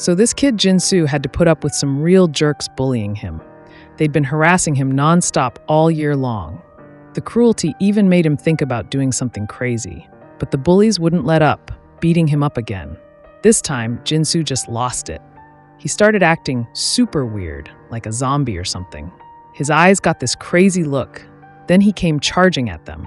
So this kid Jinsu had to put up with some real jerks bullying him. They'd been harassing him nonstop all year long. The cruelty even made him think about doing something crazy. But the bullies wouldn't let up, beating him up again. This time, Jinsu just lost it. He started acting super weird, like a zombie or something. His eyes got this crazy look. Then he came charging at them.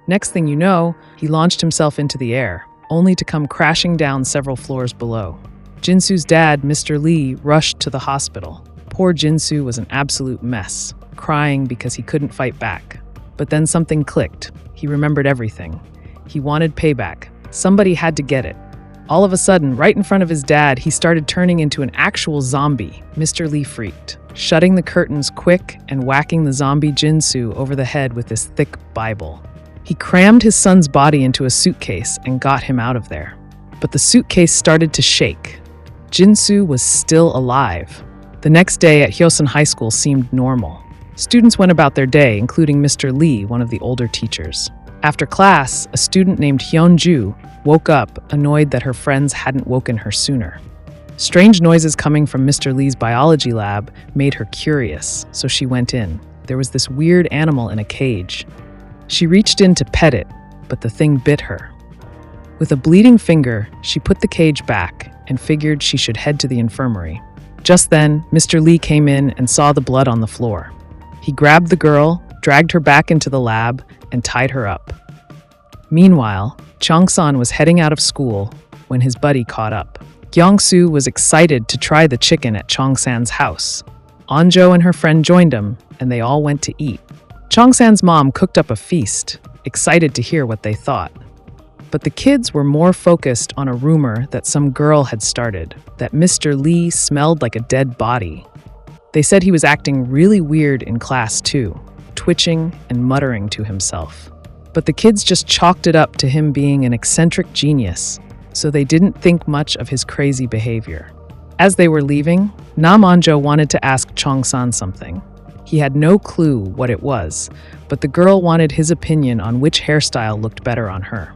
Next thing you know, he launched himself into the air, only to come crashing down several floors below. Jinsu's dad, Mr. Lee, rushed to the hospital. Poor Jinsu was an absolute mess, crying because he couldn't fight back. But then something clicked. He remembered everything. He wanted payback. Somebody had to get it. All of a sudden, right in front of his dad, he started turning into an actual zombie. Mr. Lee freaked, shutting the curtains quick and whacking the zombie Jinsu over the head with his thick Bible. He crammed his son's body into a suitcase and got him out of there. But the suitcase started to shake. Jinsu was still alive. The next day at Hyosan High School seemed normal. Students went about their day, including Mr. Lee, one of the older teachers. After class, a student named Hyunju woke up, annoyed that her friends hadn't woken her sooner. Strange noises coming from Mr. Lee's biology lab made her curious, so she went in. There was this weird animal in a cage. She reached in to pet it, but the thing bit her. With a bleeding finger, she put the cage back and figured she should head to the infirmary. Just then, Mr. Lee came in and saw the blood on the floor. He grabbed the girl, dragged her back into the lab, and tied her up. Meanwhile, Changsan was heading out of school when his buddy caught up. Gyeongsu was excited to try the chicken at Changsan's house. Anjo and her friend joined him, and they all went to eat. Changsan's mom cooked up a feast, excited to hear what they thought. But the kids were more focused on a rumor that some girl had started, that Mr. Lee smelled like a dead body. They said he was acting really weird in class too, twitching and muttering to himself. But the kids just chalked it up to him being an eccentric genius, so they didn't think much of his crazy behavior. As they were leaving, Nam Anjo wanted to ask Changsan something. He had no clue what it was, but the girl wanted his opinion on which hairstyle looked better on her.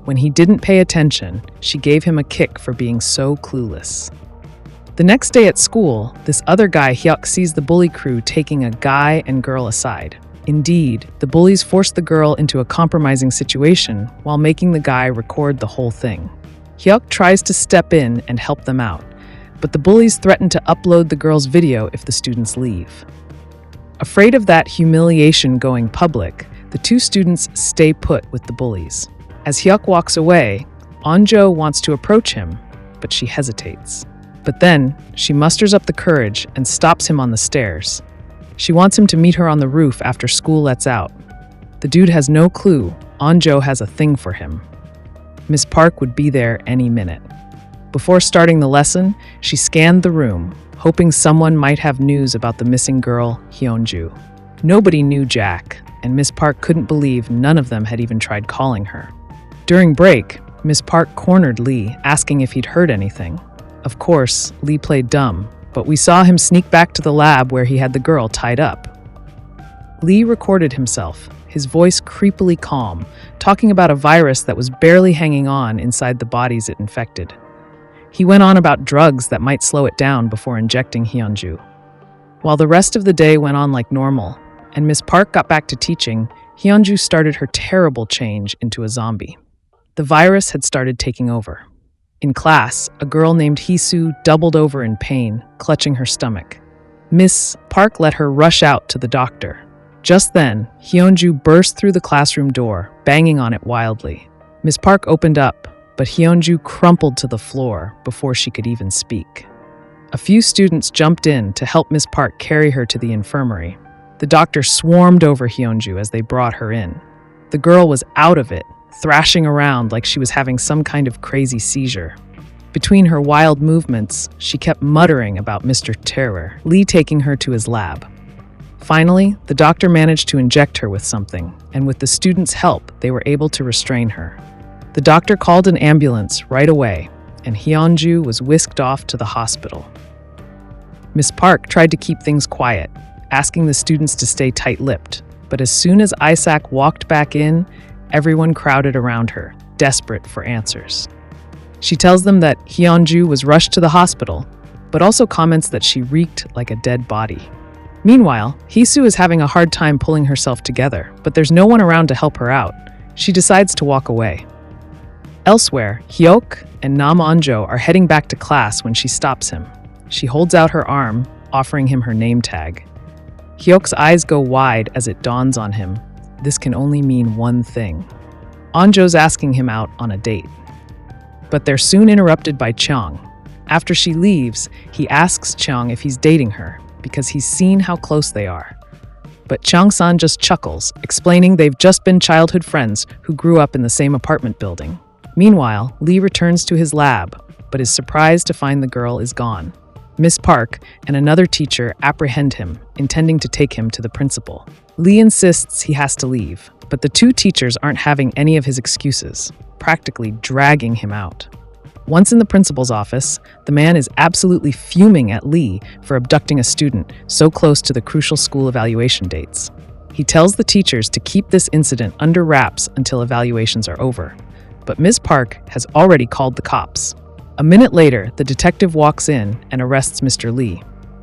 When he didn't pay attention, she gave him a kick for being so clueless. The next day at school, this other guy Hyuk sees the bully crew taking a guy and girl aside. Indeed, the bullies forced the girl into a compromising situation while making the guy record the whole thing. Hyuk tries to step in and help them out, but the bullies threaten to upload the girl's video if the students leave. Afraid of that humiliation going public, the two students stay put with the bullies. As Hyuk walks away, Anjo wants to approach him, but she hesitates. But then, she musters up the courage and stops him on the stairs. She wants him to meet her on the roof after school lets out. The dude has no clue Anjo has a thing for him. Miss Park would be there any minute. Before starting the lesson, she scanned the room, hoping someone might have news about the missing girl, Hyunju. Nobody knew Jack, and Miss Park couldn't believe none of them had even tried calling her. During break, Miss Park cornered Lee, asking if he'd heard anything. Of course, Lee played dumb, but we saw him sneak back to the lab where he had the girl tied up. Lee recorded himself, his voice creepily calm, talking about a virus that was barely hanging on inside the bodies it infected. He went on about drugs that might slow it down before injecting Hyunju. While the rest of the day went on like normal, and Miss Park got back to teaching, Hyunju started her terrible change into a zombie. The virus had started taking over. In class, a girl named Hisu doubled over in pain, clutching her stomach. Miss Park let her rush out to the doctor. Just then, Hyunju burst through the classroom door, banging on it wildly. Miss Park opened up, but Hyunju crumpled to the floor before she could even speak. A few students jumped in to help Miss Park carry her to the infirmary. The doctor swarmed over Hyunju as they brought her in. The girl was out of it, thrashing around like she was having some kind of crazy seizure. Between her wild movements, she kept muttering about Mr. Terror, Lee taking her to his lab. Finally, the doctor managed to inject her with something, and with the students' help, they were able to restrain her. The doctor called an ambulance right away, and Hyunju was whisked off to the hospital. Miss Park tried to keep things quiet, asking the students to stay tight-lipped, but as soon as Isaac walked back in, everyone crowded around her, desperate for answers. She tells them that Hyunju was rushed to the hospital, but also comments that she reeked like a dead body. Meanwhile, Hisu is having a hard time pulling herself together, but there's no one around to help her out. She decides to walk away. Elsewhere, Hyuk and Nam Anjo are heading back to class when she stops him. She holds out her arm, offering him her name tag. Hyuk's eyes go wide as it dawns on him. This can only mean one thing. Anjo's asking him out on a date. But they're soon interrupted by Cheong. After she leaves, he asks Cheong if he's dating her, because he's seen how close they are. But Cheong-san just chuckles, explaining they've just been childhood friends who grew up in the same apartment building. Meanwhile, Lee returns to his lab, but is surprised to find the girl is gone. Miss Park and another teacher apprehend him, intending to take him to the principal. Lee insists he has to leave, but the two teachers aren't having any of his excuses, practically dragging him out. Once in the principal's office, the man is absolutely fuming at Lee for abducting a student so close to the crucial school evaluation dates. He tells the teachers to keep this incident under wraps until evaluations are over. But Ms. Park has already called the cops. A minute later, the detective walks in and arrests Mr. Lee.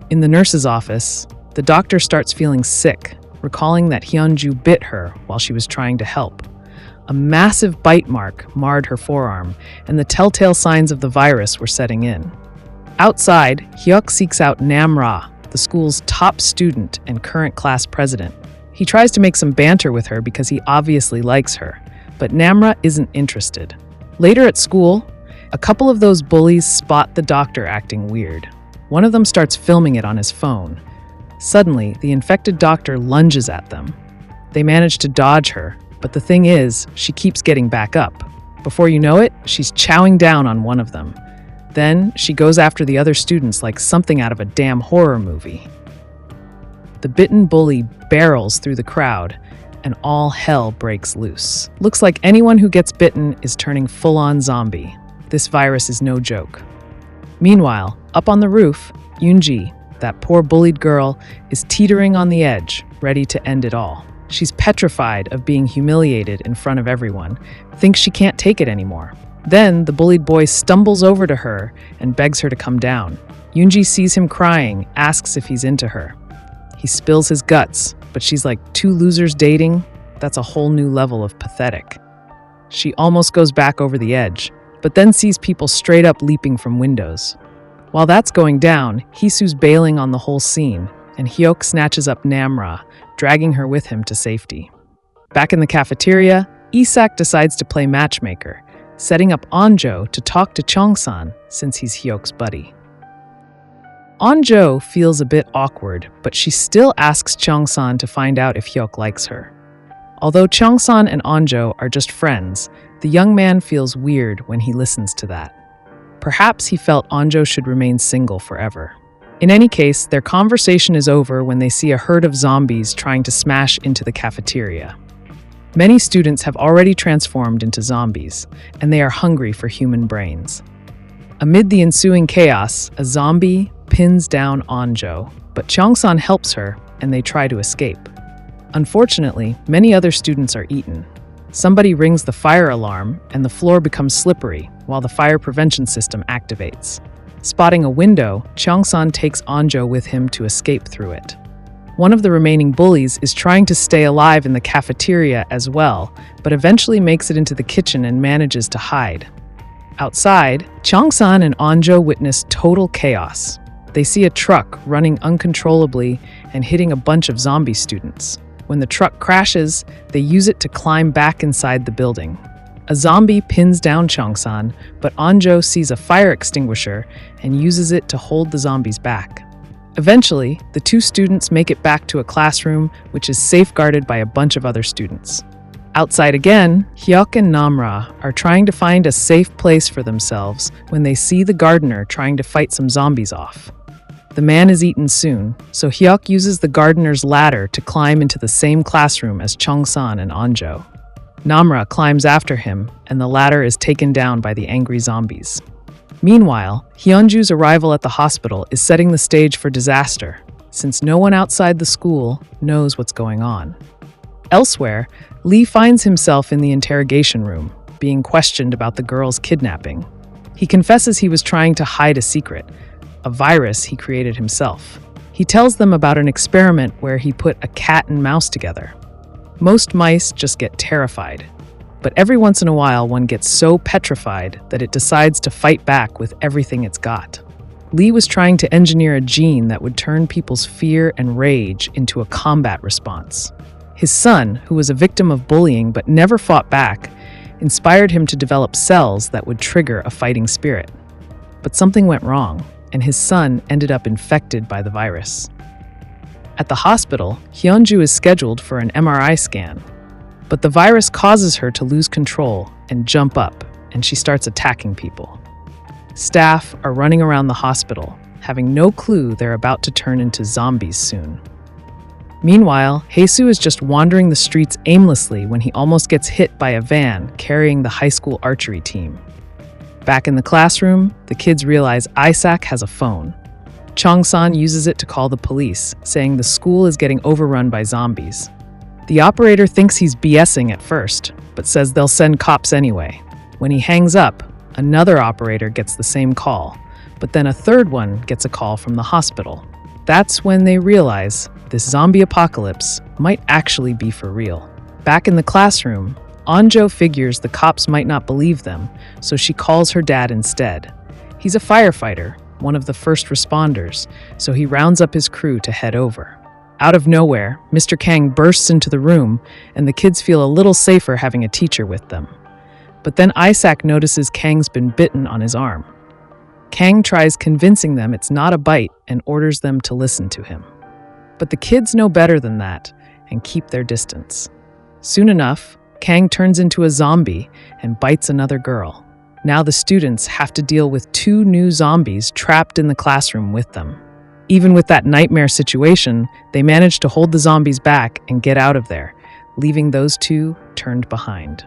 In the nurse's office, the doctor starts feeling sick, recalling that Hyunju bit her while she was trying to help. A massive bite mark marred her forearm, and the telltale signs of the virus were setting in. Outside, Hyuk seeks out Namra, the school's top student and current class president. He tries to make some banter with her because he obviously likes her, but Namra isn't interested. Later at school, a couple of those bullies spot the doctor acting weird. One of them starts filming it on his phone. Suddenly, the infected doctor lunges at them. They manage to dodge her, but the thing is, she keeps getting back up. Before you know it, she's chowing down on one of them. Then, she goes after the other students like something out of a damn horror movie. The bitten bully barrels through the crowd, and all hell breaks loose. Looks like anyone who gets bitten is turning full-on zombie. This virus is no joke. Meanwhile, up on the roof, Yoonji, that poor bullied girl, is teetering on the edge, ready to end it all. She's petrified of being humiliated in front of everyone, thinks she can't take it anymore. Then, the bullied boy stumbles over to her and begs her to come down. Yoonji sees him crying, asks if he's into her. He spills his guts, but she's like, two losers dating? That's a whole new level of pathetic. She almost goes back over the edge, but then sees people straight up leaping from windows. While that's going down, Hisu's bailing on the whole scene, and Hyuk snatches up Namra, dragging her with him to safety. Back in the cafeteria, Isak decides to play matchmaker, setting up Anjo to talk to Cheong-san since he's Hyuk's buddy. Anjo feels a bit awkward, but she still asks Cheong-san to find out if Hyuk likes her. Although Cheong-san and Anjo are just friends, the young man feels weird when he listens to that. Perhaps he felt Anjo should remain single forever. In any case, their conversation is over when they see a herd of zombies trying to smash into the cafeteria. Many students have already transformed into zombies, and they are hungry for human brains. Amid the ensuing chaos, a zombie pins down Anjo, but Cheong-san helps her, and they try to escape. Unfortunately, many other students are eaten. Somebody rings the fire alarm, and the floor becomes slippery, while the fire prevention system activates. Spotting a window, Cheong-san takes Anjo with him to escape through it. One of the remaining bullies is trying to stay alive in the cafeteria as well, but eventually makes it into the kitchen and manages to hide. Outside, Cheong-san and Anjo witness total chaos. They see a truck running uncontrollably and hitting a bunch of zombie students. When the truck crashes, they use it to climb back inside the building. A zombie pins down Cheong-san, but Anjo sees a fire extinguisher and uses it to hold the zombies back. Eventually, the two students make it back to a classroom, which is safeguarded by a bunch of other students. Outside again, Hyuk and Namra are trying to find a safe place for themselves when they see the gardener trying to fight some zombies off. The man is eaten soon, so Hyuk uses the gardener's ladder to climb into the same classroom as Cheong-san and Anjo. Namra climbs after him, and the ladder is taken down by the angry zombies. Meanwhile, Hyunju's arrival at the hospital is setting the stage for disaster, since no one outside the school knows what's going on. Elsewhere, Lee finds himself in the interrogation room, being questioned about the girl's kidnapping. He confesses he was trying to hide a secret, a virus he created himself. He tells them about an experiment where he put a cat and mouse together. Most mice just get terrified, but every once in a while one gets so petrified that it decides to fight back with everything it's got. Lee was trying to engineer a gene that would turn people's fear and rage into a combat response. His son, who was a victim of bullying but never fought back, inspired him to develop cells that would trigger a fighting spirit. But something went wrong, and his son ended up infected by the virus. At the hospital, Hyunju is scheduled for an MRI scan, but the virus causes her to lose control and jump up, and she starts attacking people. Staff are running around the hospital, having no clue they're about to turn into zombies soon. Meanwhile, Hyesu is just wandering the streets aimlessly when he almost gets hit by a van carrying the high school archery team. Back in the classroom, the kids realize Isaac has a phone. Chong-san uses it to call the police, saying the school is getting overrun by zombies. The operator thinks he's BSing at first, but says they'll send cops anyway. When he hangs up, another operator gets the same call, but then a third one gets a call from the hospital. That's when they realize this zombie apocalypse might actually be for real. Back in the classroom, Anjo figures the cops might not believe them, so she calls her dad instead. He's a firefighter, one of the first responders, so he rounds up his crew to head over. Out of nowhere, Mr. Kang bursts into the room, and the kids feel a little safer having a teacher with them. But then Isaac notices Kang's been bitten on his arm. Kang tries convincing them it's not a bite and orders them to listen to him. But the kids know better than that and keep their distance. Soon enough, Kang turns into a zombie and bites another girl. Now the students have to deal with 2 new zombies trapped in the classroom with them. Even with that nightmare situation, they manage to hold the zombies back and get out of there, leaving those 2 turned behind.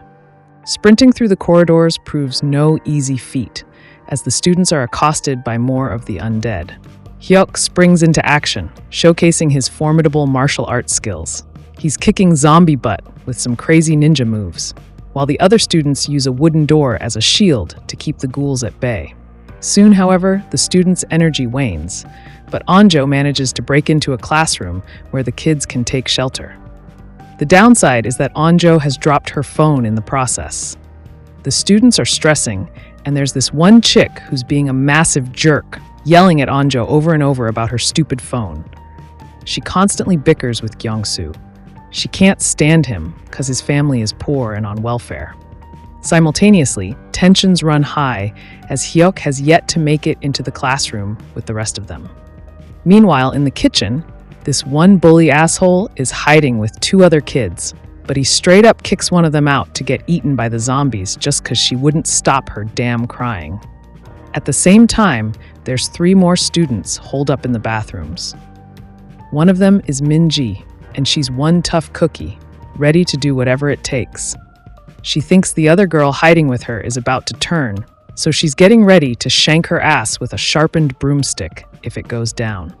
Sprinting through the corridors proves no easy feat, as the students are accosted by more of the undead. Hyuk springs into action, showcasing his formidable martial arts skills. He's kicking zombie butt with some crazy ninja moves, while the other students use a wooden door as a shield to keep the ghouls at bay. Soon, however, the students' energy wanes, but Anjo manages to break into a classroom where the kids can take shelter. The downside is that Anjo has dropped her phone in the process. The students are stressing, and there's this one chick who's being a massive jerk, yelling at Anjo over and over about her stupid phone. She constantly bickers with Gyeongsu. She can't stand him because his family is poor and on welfare. Simultaneously, tensions run high as Hyuk has yet to make it into the classroom with the rest of them. Meanwhile, in the kitchen, this one bully asshole is hiding with 2 other kids, but he straight up kicks one of them out to get eaten by the zombies just because she wouldn't stop her damn crying. At the same time, there's 3 more students holed up in the bathrooms. One of them is Minji, and she's one tough cookie, ready to do whatever it takes. She thinks the other girl hiding with her is about to turn, so she's getting ready to shank her ass with a sharpened broomstick if it goes down.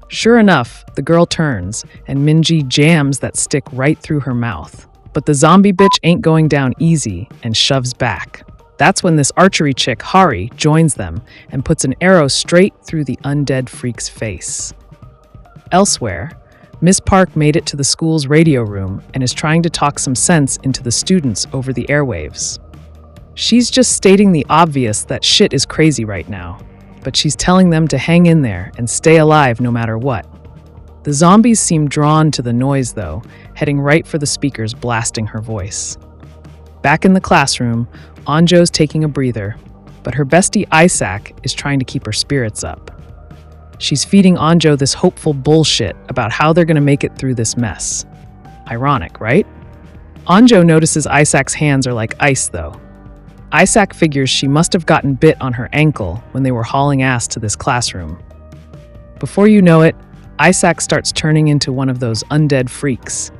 Sure enough, the girl turns, and Minji jams that stick right through her mouth. But the zombie bitch ain't going down easy and shoves back. That's when this archery chick, Hari, joins them and puts an arrow straight through the undead freak's face. Elsewhere, Miss Park made it to the school's radio room and is trying to talk some sense into the students over the airwaves. She's just stating the obvious that shit is crazy right now, but she's telling them to hang in there and stay alive no matter what. The zombies seem drawn to the noise, though, heading right for the speakers blasting her voice. Back in the classroom, Anjo's taking a breather, but her bestie Isaac is trying to keep her spirits up. She's feeding Anjo this hopeful bullshit about how they're going to make it through this mess. Ironic, right? Anjo notices Isaac's hands are like ice, though. Isaac figures she must have gotten bit on her ankle when they were hauling ass to this classroom. Before you know it, Isaac starts turning into one of those undead freaks.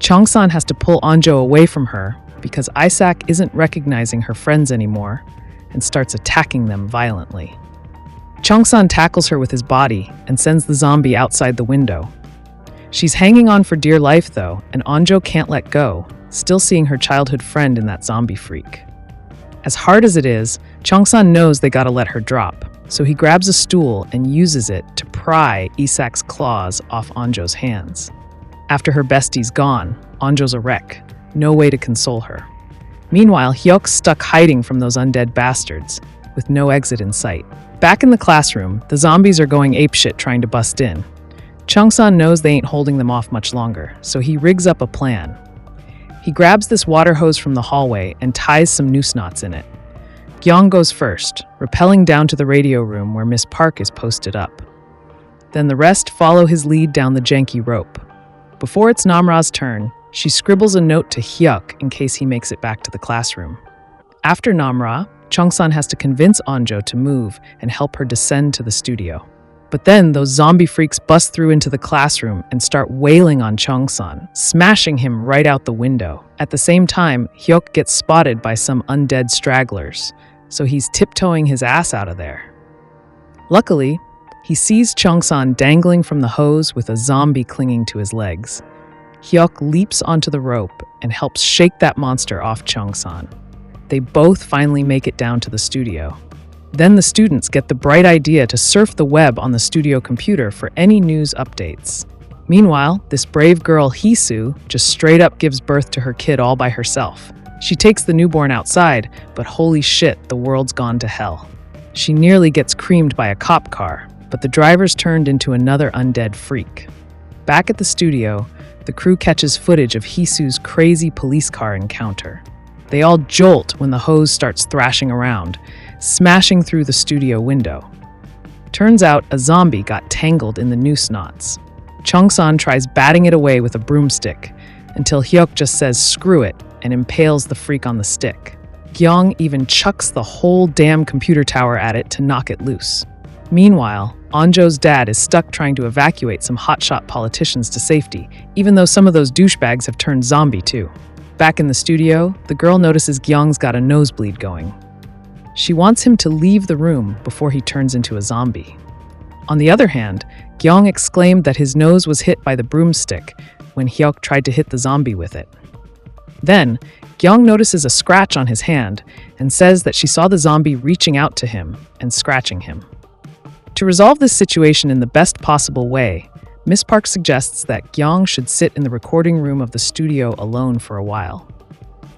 Chong-san has to pull Anjo away from her because Isaac isn't recognizing her friends anymore and starts attacking them violently. Chong-san tackles her with his body and sends the zombie outside the window. She's hanging on for dear life, though, and Anjo can't let go, still seeing her childhood friend in that zombie freak. As hard as it is, Changsan knows they gotta let her drop, so he grabs a stool and uses it to pry Isak's claws off Anjo's hands. After her bestie's gone, Anjo's a wreck. No way to console her. Meanwhile, Hyok's stuck hiding from those undead bastards, with no exit in sight. Back in the classroom, the zombies are going apeshit trying to bust in. Changsan knows they ain't holding them off much longer, so he rigs up a plan. He grabs this water hose from the hallway and ties some noose knots in it. Gyeong goes first, rappelling down to the radio room where Miss Park is posted up. Then the rest follow his lead down the janky rope. Before it's Namra's turn, she scribbles a note to Hyuk in case he makes it back to the classroom. After Namra, Changsan has to convince Anjo to move and help her descend to the studio. But then those zombie freaks bust through into the classroom and start wailing on Changsan, smashing him right out the window. At the same time, Hyuk gets spotted by some undead stragglers, so he's tiptoeing his ass out of there. Luckily, he sees Changsan dangling from the hose with a zombie clinging to his legs. Hyuk leaps onto the rope and helps shake that monster off Changsan. They both finally make it down to the studio. Then the students get the bright idea to surf the web on the studio computer for any news updates. Meanwhile, this brave girl Hee-soo just straight up gives birth to her kid all by herself. She takes the newborn outside, but holy shit, the world's gone to hell. She nearly gets creamed by a cop car, but the driver's turned into another undead freak. Back at the studio, the crew catches footage of Hee-soo's crazy police car encounter. They all jolt when the hose starts thrashing around, smashing through the studio window. Turns out a zombie got tangled in the noose knots. Changsan tries batting it away with a broomstick, until Hyuk just says screw it and impales the freak on the stick. Gyeong even chucks the whole damn computer tower at it to knock it loose. Meanwhile, Anjo's dad is stuck trying to evacuate some hotshot politicians to safety, even though some of those douchebags have turned zombie too. Back in the studio, the girl notices Gyeong's got a nosebleed going. She wants him to leave the room before he turns into a zombie. On the other hand, Gyeong exclaimed that his nose was hit by the broomstick when Hyuk tried to hit the zombie with it. Then, Gyeong notices a scratch on his hand and says that she saw the zombie reaching out to him and scratching him. To resolve this situation in the best possible way, Miss Park suggests that Gyeong should sit in the recording room of the studio alone for a while,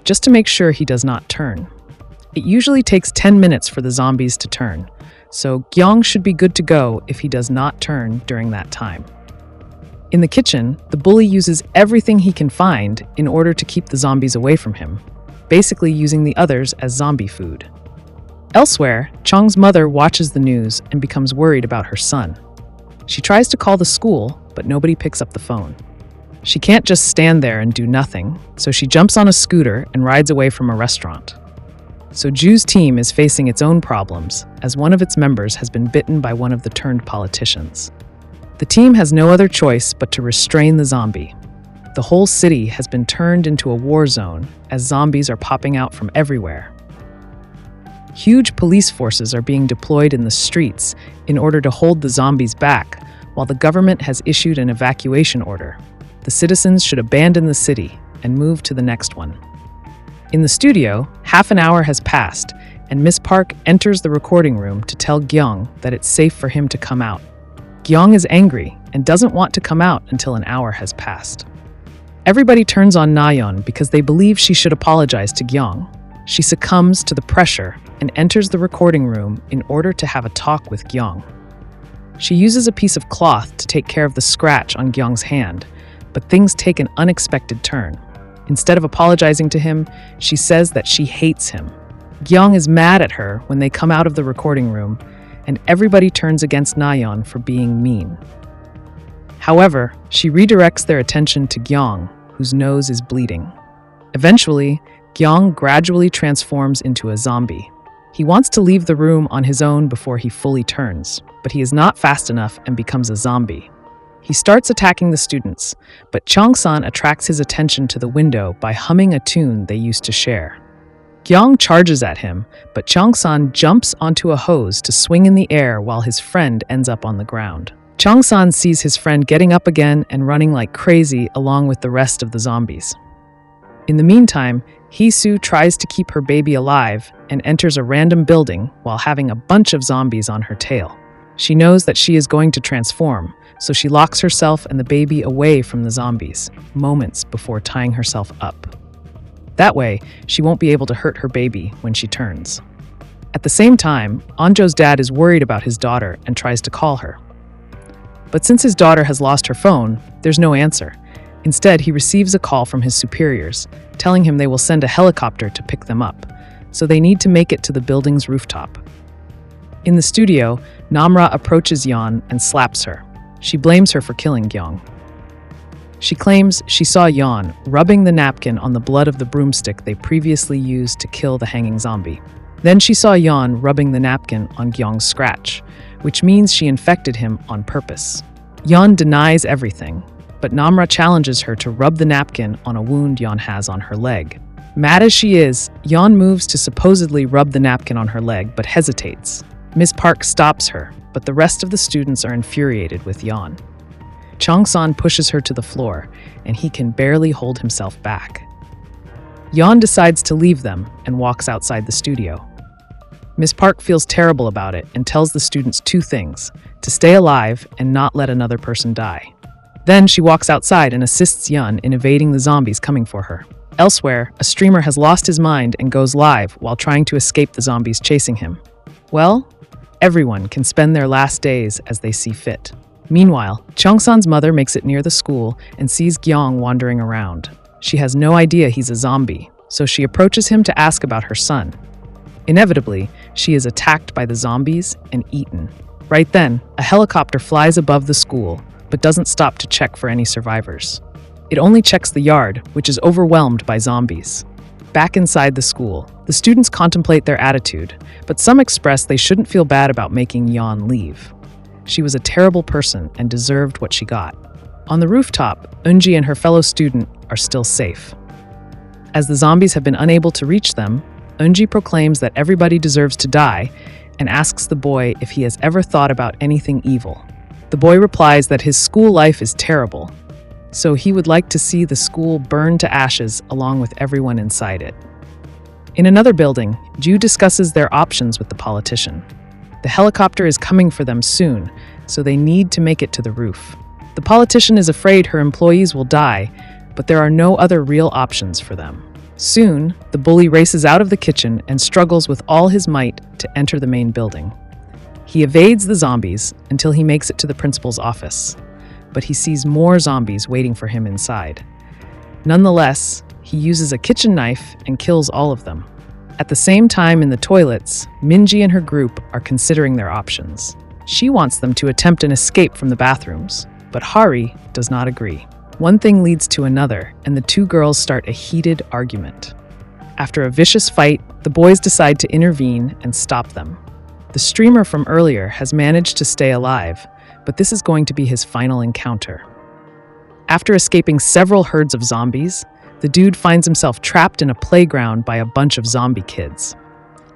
just to make sure he does not turn. It usually takes 10 minutes for the zombies to turn, so Gyeong should be good to go if he does not turn during that time. In the kitchen, the bully uses everything he can find in order to keep the zombies away from him, basically using the others as zombie food. Elsewhere, Chong's mother watches the news and becomes worried about her son. She tries to call the school, but nobody picks up the phone. She can't just stand there and do nothing, so she jumps on a scooter and rides away from a restaurant. So Ju's team is facing its own problems, as one of its members has been bitten by one of the turned politicians. The team has no other choice but to restrain the zombie. The whole city has been turned into a war zone, as zombies are popping out from everywhere. Huge police forces are being deployed in the streets in order to hold the zombies back, while the government has issued an evacuation order. The citizens should abandon the city and move to the next one. In the studio, half an hour has passed, and Miss Park enters the recording room to tell Gyeong that it's safe for him to come out. Gyeong is angry and doesn't want to come out until an hour has passed. Everybody turns on Nayeon because they believe she should apologize to Gyeong. She succumbs to the pressure and enters the recording room in order to have a talk with Gyeong. She uses a piece of cloth to take care of the scratch on Gyeong's hand, but things take an unexpected turn. Instead of apologizing to him, she says that she hates him. Gyeong is mad at her when they come out of the recording room, and everybody turns against Nayeon for being mean. However, she redirects their attention to Gyeong, whose nose is bleeding. Eventually, Gyeong gradually transforms into a zombie. He wants to leave the room on his own before he fully turns, but he is not fast enough and becomes a zombie. He starts attacking the students, but Changsan attracts his attention to the window by humming a tune they used to share. Gyeong charges at him, but Changsan jumps onto a hose to swing in the air while his friend ends up on the ground. Changsan sees his friend getting up again and running like crazy along with the rest of the zombies. In the meantime, Hee-soo tries to keep her baby alive and enters a random building while having a bunch of zombies on her tail. She knows that she is going to transform, so she locks herself and the baby away from the zombies, moments before tying herself up. That way, she won't be able to hurt her baby when she turns. At the same time, Anjo's dad is worried about his daughter and tries to call her. But since his daughter has lost her phone, there's no answer. Instead, he receives a call from his superiors, telling him they will send a helicopter to pick them up, so they need to make it to the building's rooftop. In the studio, Namra approaches Yeon and slaps her. She blames her for killing Gyeong. She claims she saw Yeon rubbing the napkin on the blood of the broomstick they previously used to kill the hanging zombie. Then she saw Yeon rubbing the napkin on Gyeong's scratch, which means she infected him on purpose. Yeon denies everything, but Namra challenges her to rub the napkin on a wound Yeon has on her leg. Mad as she is, Yeon moves to supposedly rub the napkin on her leg but hesitates. Ms. Park stops her, but the rest of the students are infuriated with Yeon. Chang-san pushes her to the floor, and he can barely hold himself back. Yeon decides to leave them and walks outside the studio. Ms. Park feels terrible about it and tells the students two things: to stay alive and not let another person die. Then she walks outside and assists Yeon in evading the zombies coming for her. Elsewhere, a streamer has lost his mind and goes live while trying to escape the zombies chasing him. Well, everyone can spend their last days as they see fit. Meanwhile, Chang-san's mother makes it near the school and sees Gyeong wandering around. She has no idea he's a zombie, so she approaches him to ask about her son. Inevitably, she is attacked by the zombies and eaten. Right then, a helicopter flies above the school, but doesn't stop to check for any survivors. It only checks the yard, which is overwhelmed by zombies. Back inside the school, the students contemplate their attitude, but some express they shouldn't feel bad about making Yeon leave. She was a terrible person and deserved what she got. On the rooftop, Eunji and her fellow student are still safe. As the zombies have been unable to reach them, Eunji proclaims that everybody deserves to die and asks the boy if he has ever thought about anything evil. The boy replies that his school life is terrible, so he would like to see the school burn to ashes along with everyone inside it. In another building, Ju discusses their options with the politician. The helicopter is coming for them soon, so they need to make it to the roof. The politician is afraid her employees will die, but there are no other real options for them. Soon, the bully races out of the kitchen and struggles with all his might to enter the main building. He evades the zombies until he makes it to the principal's office, but he sees more zombies waiting for him inside. Nonetheless, he uses a kitchen knife and kills all of them. At the same time in the toilets, Minji and her group are considering their options. She wants them to attempt an escape from the bathrooms, but Hari does not agree. One thing leads to another, and the two girls start a heated argument. After a vicious fight, the boys decide to intervene and stop them. The streamer from earlier has managed to stay alive, but this is going to be his final encounter. After escaping several herds of zombies, the dude finds himself trapped in a playground by a bunch of zombie kids.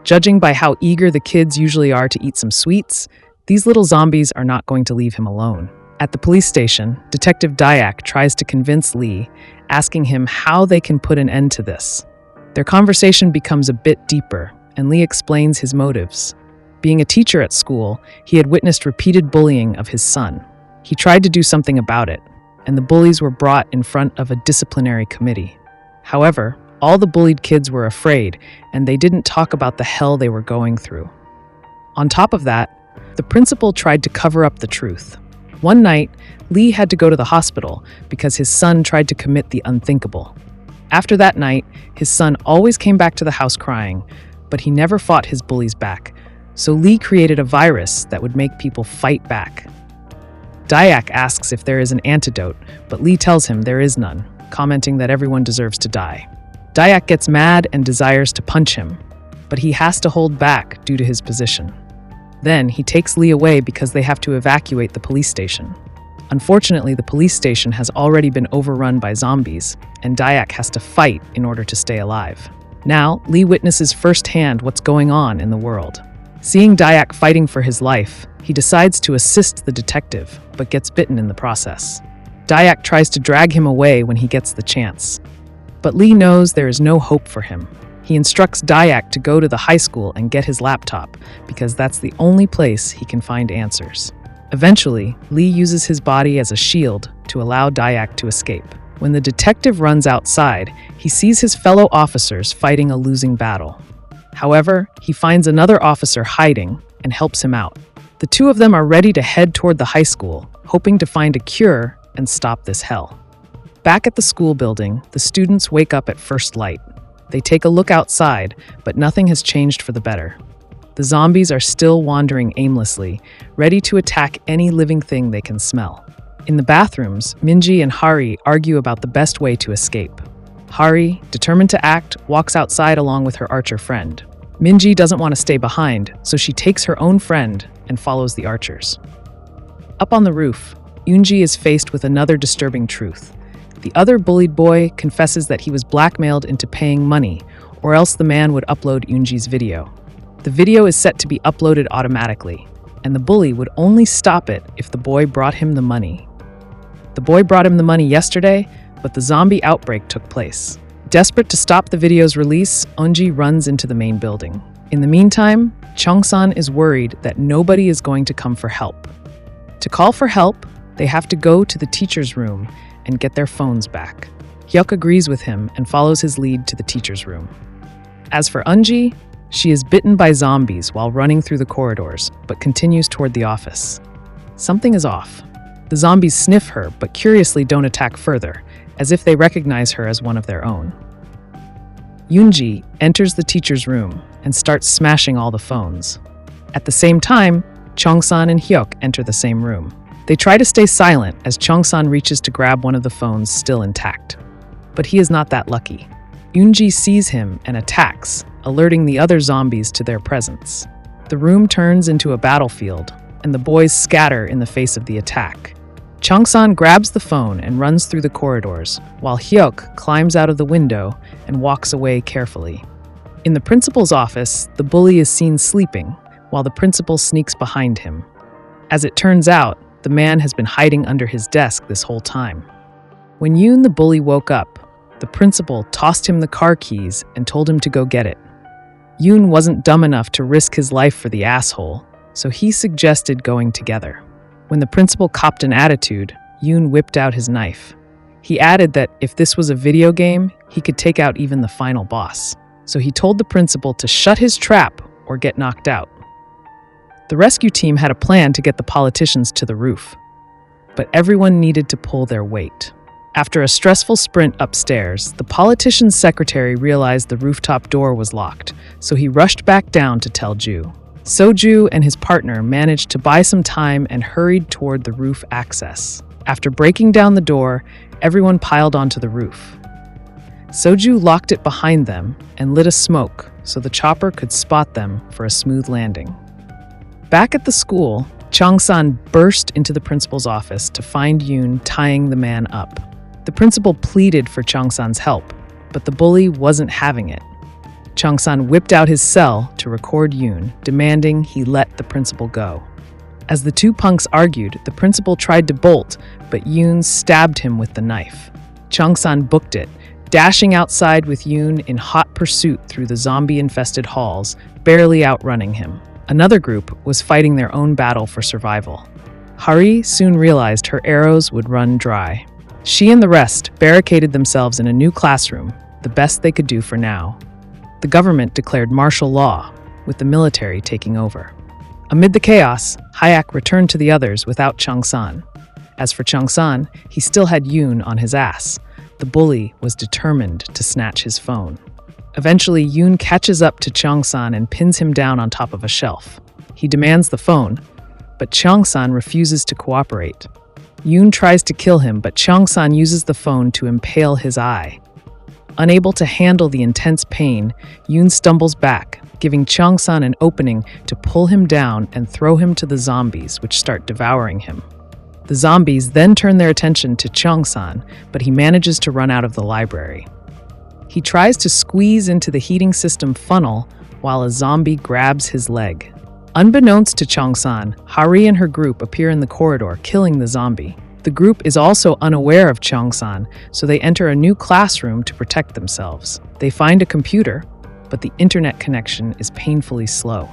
Judging by how eager the kids usually are to eat some sweets, these little zombies are not going to leave him alone. At the police station, Detective Dayak tries to convince Lee, asking him how they can put an end to this. Their conversation becomes a bit deeper, and Lee explains his motives. Being a teacher at school, he had witnessed repeated bullying of his son. He tried to do something about it, and the bullies were brought in front of a disciplinary committee. However, all the bullied kids were afraid, and they didn't talk about the hell they were going through. On top of that, the principal tried to cover up the truth. One night, Lee had to go to the hospital because his son tried to commit the unthinkable. After that night, his son always came back to the house crying, but he never fought his bullies back, so Lee created a virus that would make people fight back. Dayak asks if there is an antidote, but Lee tells him there is none, commenting that everyone deserves to die. Dayak gets mad and desires to punch him, but he has to hold back due to his position. Then he takes Lee away because they have to evacuate the police station. Unfortunately, the police station has already been overrun by zombies, and Dayak has to fight in order to stay alive. Now, Lee witnesses firsthand what's going on in the world. Seeing Dayak fighting for his life, he decides to assist the detective, but gets bitten in the process. Dayak tries to drag him away when he gets the chance. But Lee knows there is no hope for him. He instructs Dayak to go to the high school and get his laptop, because that's the only place he can find answers. Eventually, Lee uses his body as a shield to allow Dayak to escape. When the detective runs outside, he sees his fellow officers fighting a losing battle. However, he finds another officer hiding and helps him out. The two of them are ready to head toward the high school, hoping to find a cure and stop this hell. Back at the school building, the students wake up at first light. They take a look outside, but nothing has changed for the better. The zombies are still wandering aimlessly, ready to attack any living thing they can smell. In the bathrooms, Minji and Hari argue about the best way to escape. Hari, determined to act, walks outside along with her archer friend. Minji doesn't want to stay behind, so she takes her own friend and follows the archers. Up on the roof, Yoonji is faced with another disturbing truth. The other bullied boy confesses that he was blackmailed into paying money, or else the man would upload Yoonji's video. The video is set to be uploaded automatically, and the bully would only stop it if the boy brought him the money. The boy brought him the money yesterday, but the zombie outbreak took place. Desperate to stop the video's release, Eunji runs into the main building. In the meantime, Chungsan is worried that nobody is going to come for help. To call for help, they have to go to the teacher's room and get their phones back. Hyuk agrees with him and follows his lead to the teacher's room. As for Eunji, she is bitten by zombies while running through the corridors, but continues toward the office. Something is off. The zombies sniff her, but curiously don't attack further, as if they recognize her as one of their own. Yoonji enters the teacher's room and starts smashing all the phones. At the same time, Chungsan and Hyuk enter the same room. They try to stay silent as Chungsan reaches to grab one of the phones still intact. But he is not that lucky. Yoonji sees him and attacks, alerting the other zombies to their presence. The room turns into a battlefield, and the boys scatter in the face of the attack. Chungsan grabs the phone and runs through the corridors, while Hyuk climbs out of the window and walks away carefully. In the principal's office, the bully is seen sleeping, while the principal sneaks behind him. As it turns out, the man has been hiding under his desk this whole time. When Yoon the bully woke up, the principal tossed him the car keys and told him to go get it. Yoon wasn't dumb enough to risk his life for the asshole, so he suggested going together. When the principal copped an attitude, Yoon whipped out his knife. He added that if this was a video game, he could take out even the final boss. So he told the principal to shut his trap or get knocked out. The rescue team had a plan to get the politicians to the roof, but everyone needed to pull their weight. After a stressful sprint upstairs, the politician's secretary realized the rooftop door was locked, so he rushed back down to tell Ju. Soju and his partner managed to buy some time and hurried toward the roof access. After breaking down the door, everyone piled onto the roof. Soju locked it behind them and lit a smoke so the chopper could spot them for a smooth landing. Back at the school, Chungsan burst into the principal's office to find Yoon tying the man up. The principal pleaded for Chungsan's help, but the bully wasn't having it. Chungsan whipped out his cell to record Yoon, demanding he let the principal go. As the two punks argued, the principal tried to bolt, but Yoon stabbed him with the knife. Chungsan booked it, dashing outside with Yoon in hot pursuit through the zombie-infested halls, barely outrunning him. Another group was fighting their own battle for survival. Hari soon realized her arrows would run dry. She and the rest barricaded themselves in a new classroom, the best they could do for now. The government declared martial law, with the military taking over. Amid the chaos, Hyak returned to the others without Chungsan. As for Chungsan, he still had Yoon on his ass. The bully was determined to snatch his phone. Eventually, Yoon catches up to Chungsan and pins him down on top of a shelf. He demands the phone, but Chungsan refuses to cooperate. Yoon tries to kill him, but Chungsan uses the phone to impale his eye. Unable to handle the intense pain, Yoon stumbles back, giving Chungsan an opening to pull him down and throw him to the zombies, which start devouring him. The zombies then turn their attention to Chungsan, but he manages to run out of the library. He tries to squeeze into the heating system funnel while a zombie grabs his leg. Unbeknownst to Chungsan, Hari and her group appear in the corridor, killing the zombie. The group is also unaware of Hyosan, so they enter a new classroom to protect themselves. They find a computer, but the internet connection is painfully slow.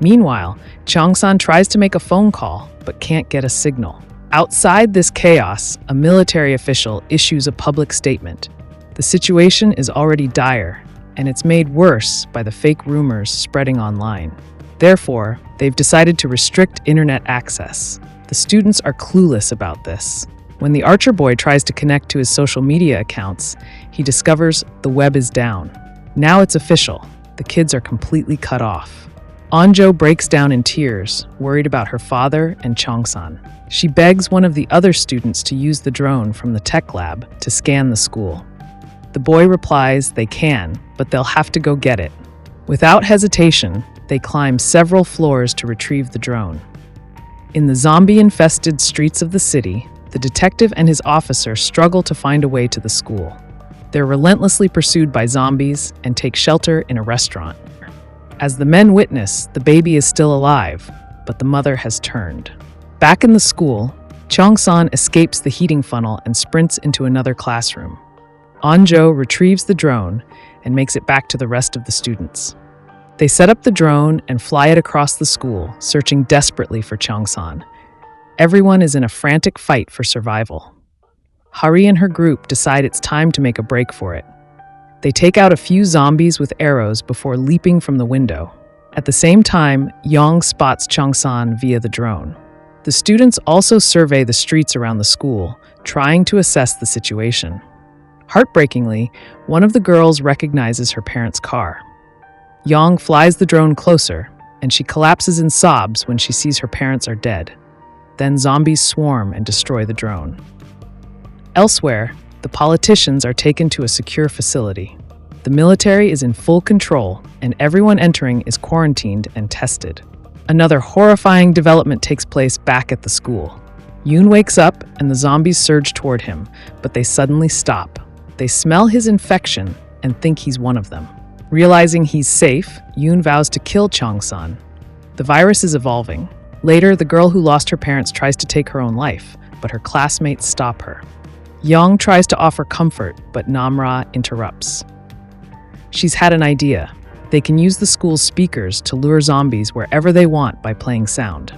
Meanwhile, Hyosan tries to make a phone call, but can't get a signal. Outside this chaos, a military official issues a public statement. The situation is already dire, and it's made worse by the fake rumors spreading online. Therefore, they've decided to restrict internet access. The students are clueless about this. When the Archer boy tries to connect to his social media accounts, he discovers the web is down. Now it's official. The kids are completely cut off. Anjo breaks down in tears, worried about her father and Hyosan. She begs one of the other students to use the drone from the tech lab to scan the school. The boy replies they can, but they'll have to go get it. Without hesitation, they climb several floors to retrieve the drone. In the zombie-infested streets of the city, the detective and his officer struggle to find a way to the school. They're relentlessly pursued by zombies and take shelter in a restaurant. As the men witness, the baby is still alive, but the mother has turned. Back in the school, Hyosan escapes the heating funnel and sprints into another classroom. Anjo retrieves the drone and makes it back to the rest of the students. They set up the drone and fly it across the school, searching desperately for Hyosan. Everyone is in a frantic fight for survival. Hari and her group decide it's time to make a break for it. They take out a few zombies with arrows before leaping from the window. At the same time, Yong spots Hyosan via the drone. The students also survey the streets around the school, trying to assess the situation. Heartbreakingly, one of the girls recognizes her parents' car. Yong flies the drone closer, and she collapses in sobs when she sees her parents are dead. Then zombies swarm and destroy the drone. Elsewhere, the politicians are taken to a secure facility. The military is in full control, and everyone entering is quarantined and tested. Another horrifying development takes place back at the school. Yoon wakes up and the zombies surge toward him, but they suddenly stop. They smell his infection and think he's one of them. Realizing he's safe, Yoon vows to kill Hyosan. The virus is evolving. Later, the girl who lost her parents tries to take her own life, but her classmates stop her. Yong tries to offer comfort, but Namra interrupts. She's had an idea. They can use the school's speakers to lure zombies wherever they want by playing sound.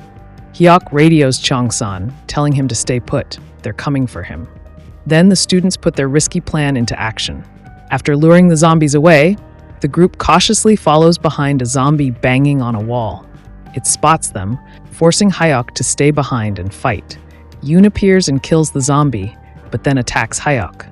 Hyuk radios Hyosan, telling him to stay put. They're coming for him. Then the students put their risky plan into action. After luring the zombies away, the group cautiously follows behind a zombie banging on a wall. It spots them, forcing Hyuk to stay behind and fight. Yoon appears and kills the zombie, but then attacks Hyuk.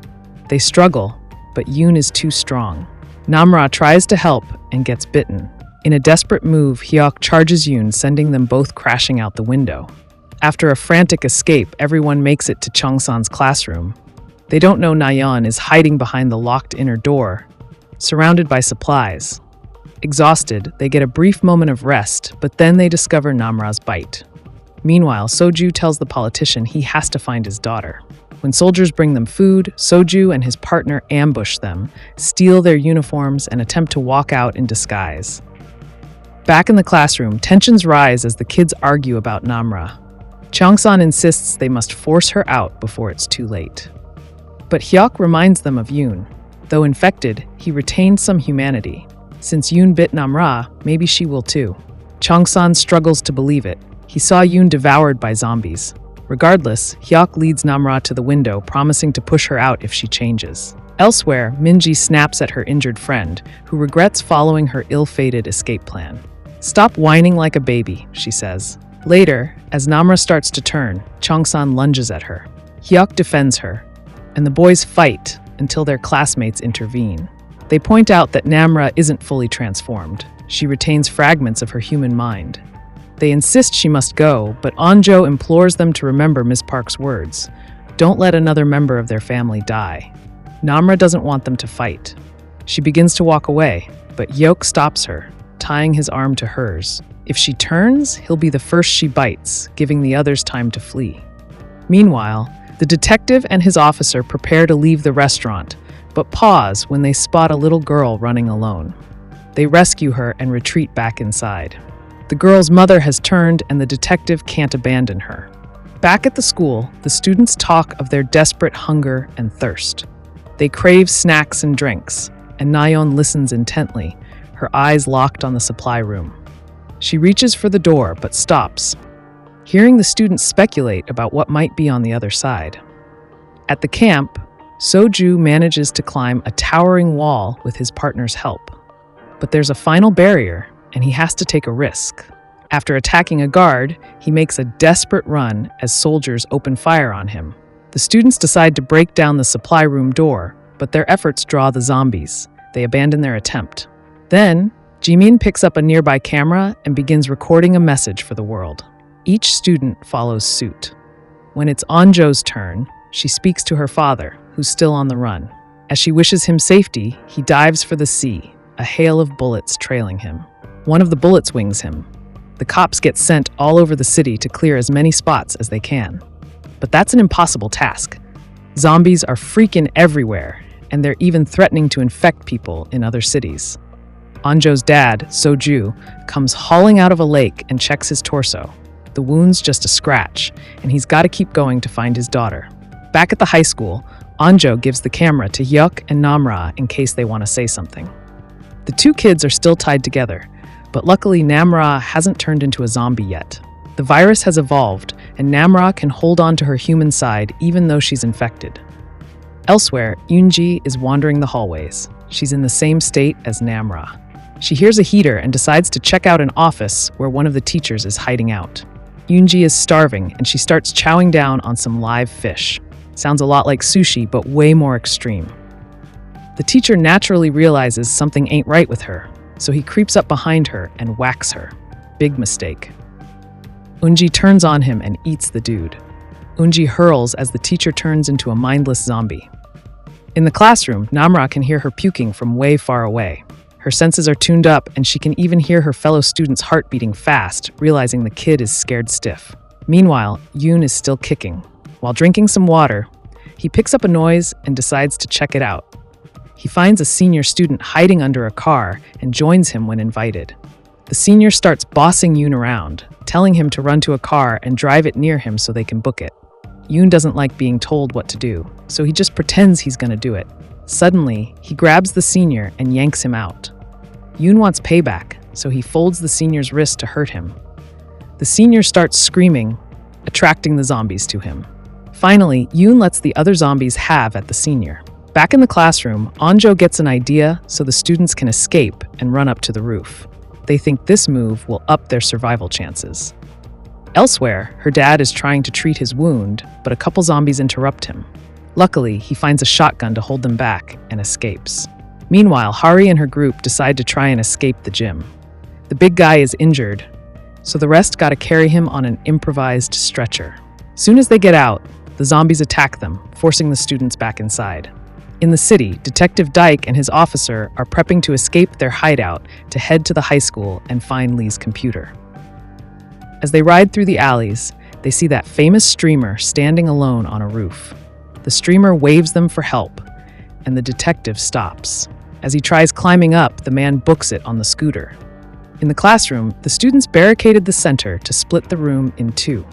They struggle, but Yoon is too strong. Namra tries to help and gets bitten. In a desperate move, Hyuk charges Yoon, sending them both crashing out the window. After a frantic escape, everyone makes it to Hyosan's classroom. They don't know Nayeon is hiding behind the locked inner door, surrounded by supplies. Exhausted, they get a brief moment of rest, but then they discover Namra's bite. Meanwhile, Soju tells the politician he has to find his daughter. When soldiers bring them food, Soju and his partner ambush them, steal their uniforms, and attempt to walk out in disguise. Back in the classroom, tensions rise as the kids argue about Namra. Hyosan insists they must force her out before it's too late. But Hyuk reminds them of Yoon. Though infected, he retained some humanity. Since Yoon bit Namra, maybe she will too. Hyosan struggles to believe it. He saw Yoon devoured by zombies. Regardless, Hyuk leads Namra to the window, promising to push her out if she changes. Elsewhere, Minji snaps at her injured friend, who regrets following her ill-fated escape plan. "Stop whining like a baby," she says. Later, as Namra starts to turn, Hyosan lunges at her. Hyuk defends her, and the boys fight until their classmates intervene. They point out that Namra isn't fully transformed. She retains fragments of her human mind. They insist she must go, but Anjo implores them to remember Miss Park's words. Don't let another member of their family die. Namra doesn't want them to fight. She begins to walk away, but Hyuk stops her, tying his arm to hers. If she turns, he'll be the first she bites, giving the others time to flee. Meanwhile, the detective and his officer prepare to leave the restaurant, but pause when they spot a little girl running alone. They rescue her and retreat back inside. The girl's mother has turned and the detective can't abandon her. Back at the school, the students talk of their desperate hunger and thirst. They crave snacks and drinks, and Nayeon listens intently, her eyes locked on the supply room. She reaches for the door but stops, hearing the students speculate about what might be on the other side. At the camp, Soju manages to climb a towering wall with his partner's help. But there's a final barrier, and he has to take a risk. After attacking a guard, he makes a desperate run as soldiers open fire on him. The students decide to break down the supply room door, but their efforts draw the zombies. They abandon their attempt. Then, Jimin picks up a nearby camera and begins recording a message for the world. Each student follows suit. When it's Onjo's turn, she speaks to her father, who's still on the run. As she wishes him safety, he dives for the sea, a hail of bullets trailing him. One of the bullets wings him. The cops get sent all over the city to clear as many spots as they can. But that's an impossible task. Zombies are freaking everywhere, and they're even threatening to infect people in other cities. Onjo's dad, Soju, comes hauling out of a lake and checks his torso. The wound's just a scratch, and he's got to keep going to find his daughter. Back at the high school, Onjo gives the camera to Hyuk and Namra in case they want to say something. The two kids are still tied together, but luckily Namra hasn't turned into a zombie yet. The virus has evolved, and Namra can hold on to her human side even though she's infected. Elsewhere, Yoonji is wandering the hallways. She's in the same state as Namra. She hears a heater and decides to check out an office where one of the teachers is hiding out. Yoonji is starving, and she starts chowing down on some live fish. Sounds a lot like sushi, but way more extreme. The teacher naturally realizes something ain't right with her, so he creeps up behind her and whacks her. Big mistake. Unji turns on him and eats the dude. Unji hurls as the teacher turns into a mindless zombie. In the classroom, Namra can hear her puking from way far away. Her senses are tuned up, and she can even hear her fellow student's heart beating fast, realizing the kid is scared stiff. Meanwhile, Yoon is still kicking. While drinking some water, he picks up a noise and decides to check it out. He finds a senior student hiding under a car and joins him when invited. The senior starts bossing Yoon around, telling him to run to a car and drive it near him so they can book it. Yoon doesn't like being told what to do, so he just pretends he's gonna do it. Suddenly, he grabs the senior and yanks him out. Yoon wants payback, so he folds the senior's wrist to hurt him. The senior starts screaming, attracting the zombies to him. Finally, Yoon lets the other zombies have at the senior. Back in the classroom, Onjo gets an idea so the students can escape and run up to the roof. They think this move will up their survival chances. Elsewhere, her dad is trying to treat his wound, but a couple zombies interrupt him. Luckily, he finds a shotgun to hold them back and escapes. Meanwhile, Hari and her group decide to try and escape the gym. The big guy is injured, so the rest gotta carry him on an improvised stretcher. Soon as they get out, the zombies attack them, forcing the students back inside. In the city, Detective Dyke and his officer are prepping to escape their hideout to head to the high school and find Lee's computer. As they ride through the alleys, they see that famous streamer standing alone on a roof. The streamer waves them for help, and the detective stops. As he tries climbing up, the man books it on the scooter. In the classroom, the students barricaded the center to split the room in two.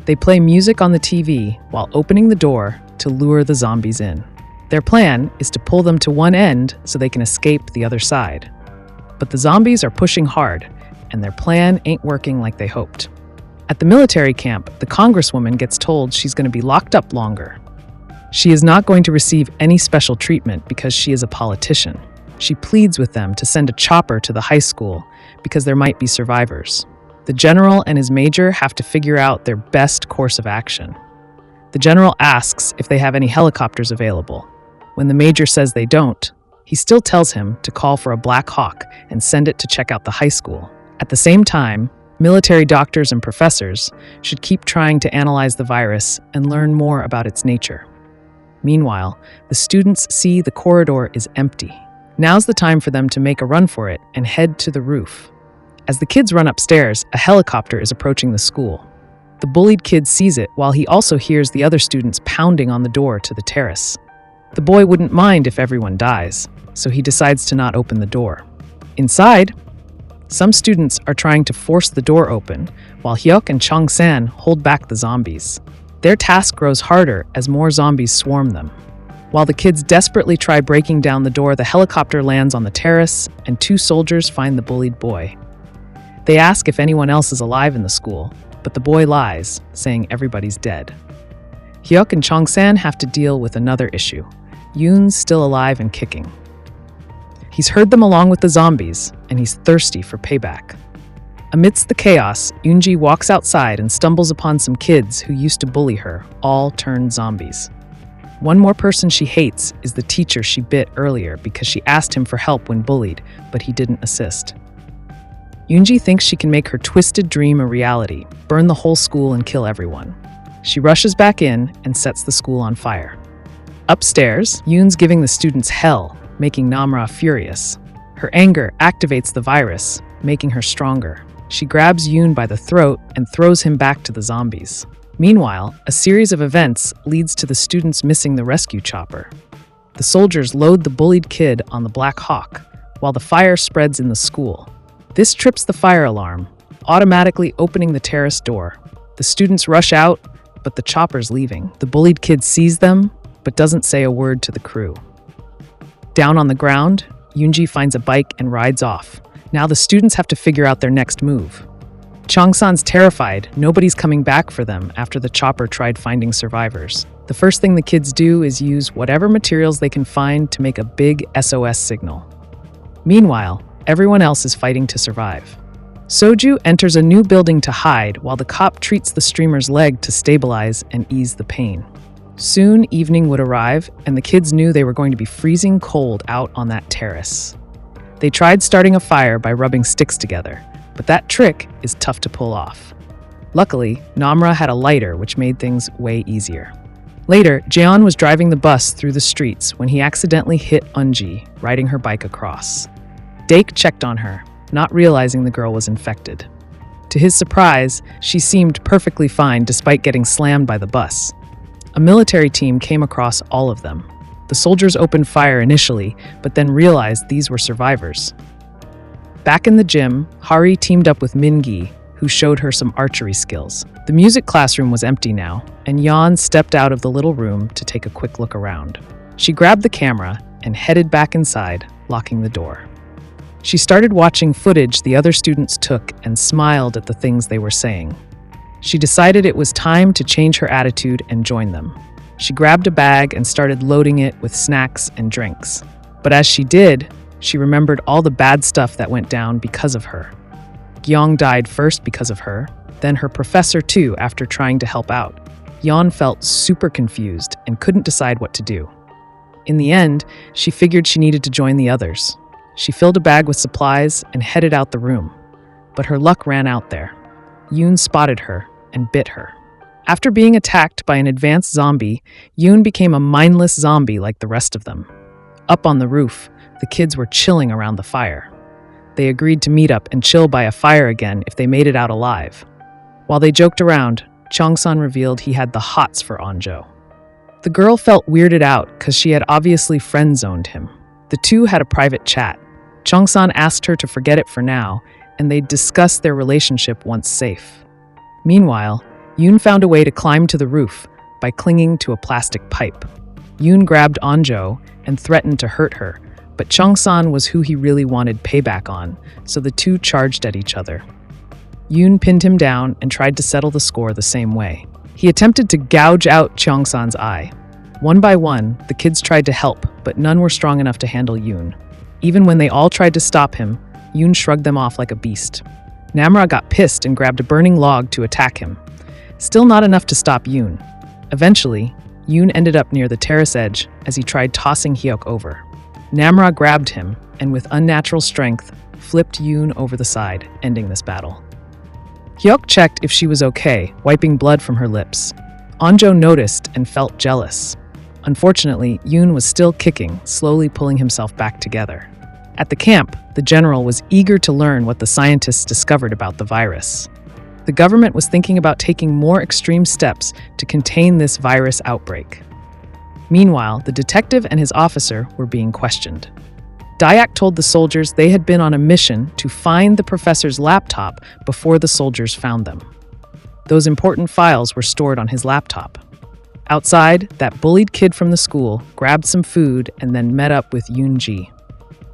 They play music on the TV while opening the door to lure the zombies in. Their plan is to pull them to one end so they can escape the other side. But the zombies are pushing hard, and their plan ain't working like they hoped. At the military camp, the congresswoman gets told she's going to be locked up longer. She is not going to receive any special treatment because she is a politician. She pleads with them to send a chopper to the high school because there might be survivors. The general and his major have to figure out their best course of action. The general asks if they have any helicopters available. When the major says they don't, he still tells him to call for a Black Hawk and send it to check out the high school. At the same time, military doctors and professors should keep trying to analyze the virus and learn more about its nature. Meanwhile, the students see the corridor is empty. Now's the time for them to make a run for it and head to the roof. As the kids run upstairs, a helicopter is approaching the school. The bullied kid sees it while he also hears the other students pounding on the door to the terrace. The boy wouldn't mind if everyone dies, so he decides to not open the door. Inside, Some students are trying to force the door open, while Hyuk and Changsan hold back the zombies. Their task grows harder as more zombies swarm them. While the kids desperately try breaking down the door, the helicopter lands on the terrace, and 2 soldiers find the bullied boy. They ask if anyone else is alive in the school, but the boy lies, saying everybody's dead. Hyuk and Changsan have to deal with another issue. Yoon's still alive and kicking. He's heard them along with the zombies, and he's thirsty for payback. Amidst the chaos, Yoonji walks outside and stumbles upon some kids who used to bully her, all turned zombies. One more person she hates is the teacher she bit earlier because she asked him for help when bullied, but he didn't assist. Yoonji thinks she can make her twisted dream a reality, burn the whole school and kill everyone. She rushes back in and sets the school on fire. Upstairs, Yoon's giving the students hell, making Namra furious. Her anger activates the virus, making her stronger. She grabs Yoon by the throat and throws him back to the zombies. Meanwhile, a series of events leads to the students missing the rescue chopper. The soldiers load the bullied kid on the Black Hawk, while the fire spreads in the school. This trips the fire alarm, automatically opening the terrace door. The students rush out, but the chopper's leaving. The bullied kid sees them, but doesn't say a word to the crew. Down on the ground, Yoonji finds a bike and rides off. Now the students have to figure out their next move. Changsan's terrified. Nobody's coming back for them after the chopper tried finding survivors. The first thing the kids do is use whatever materials they can find to make a big SOS signal. Meanwhile, everyone else is fighting to survive. Soju enters a new building to hide while the cop treats the streamer's leg to stabilize and ease the pain. Soon evening would arrive, and the kids knew they were going to be freezing cold out on that terrace. They tried starting a fire by rubbing sticks together, but that trick is tough to pull off. Luckily, Namra had a lighter, which made things way easier. Later, Jeon was driving the bus through the streets when he accidentally hit Eunji, riding her bike across. Dake checked on her, not realizing the girl was infected. To his surprise, she seemed perfectly fine despite getting slammed by the bus. A military team came across all of them. The soldiers opened fire initially, but then realized these were survivors. Back in the gym, Hari teamed up with Min-gi, who showed her some archery skills. The music classroom was empty now, and Yeon stepped out of the little room to take a quick look around. She grabbed the camera and headed back inside, locking the door. She started watching footage the other students took and smiled at the things they were saying. She decided it was time to change her attitude and join them. She grabbed a bag and started loading it with snacks and drinks. But as she did, she remembered all the bad stuff that went down because of her. Gyeong died first because of her, then her professor too after trying to help out. Yeon felt super confused and couldn't decide what to do. In the end, she figured she needed to join the others. She filled a bag with supplies and headed out the room. But her luck ran out there. Yoon spotted her and bit her. After being attacked by an advanced zombie, Yoon became a mindless zombie like the rest of them. Up on the roof, the kids were chilling around the fire. They agreed to meet up and chill by a fire again if they made it out alive. While they joked around, Changsan revealed he had the hots for Onjo. The girl felt weirded out because she had obviously friend-zoned him. The two had a private chat. Changsan asked her to forget it for now, and they'd discuss their relationship once safe. Meanwhile, Yoon found a way to climb to the roof by clinging to a plastic pipe. Yoon grabbed Onjo and threatened to hurt her, but Changsan was who he really wanted payback on, so the two charged at each other. Yoon pinned him down and tried to settle the score the same way. He attempted to gouge out Changsan's eye. One by one, the kids tried to help, but none were strong enough to handle Yoon. Even when they all tried to stop him, Yoon shrugged them off like a beast. Namra got pissed and grabbed a burning log to attack him. Still not enough to stop Yoon. Eventually, Yoon ended up near the terrace edge as he tried tossing Hyuk over. Namra grabbed him and with unnatural strength, flipped Yoon over the side, ending this battle. Hyuk checked if she was okay, wiping blood from her lips. Onjo noticed and felt jealous. Unfortunately, Yoon was still kicking, slowly pulling himself back together. At the camp, the general was eager to learn what the scientists discovered about the virus. The government was thinking about taking more extreme steps to contain this virus outbreak. Meanwhile, the detective and his officer were being questioned. Dyak told the soldiers they had been on a mission to find the professor's laptop before the soldiers found them. Those important files were stored on his laptop. Outside, that bullied kid from the school grabbed some food and then met up with Yoonji.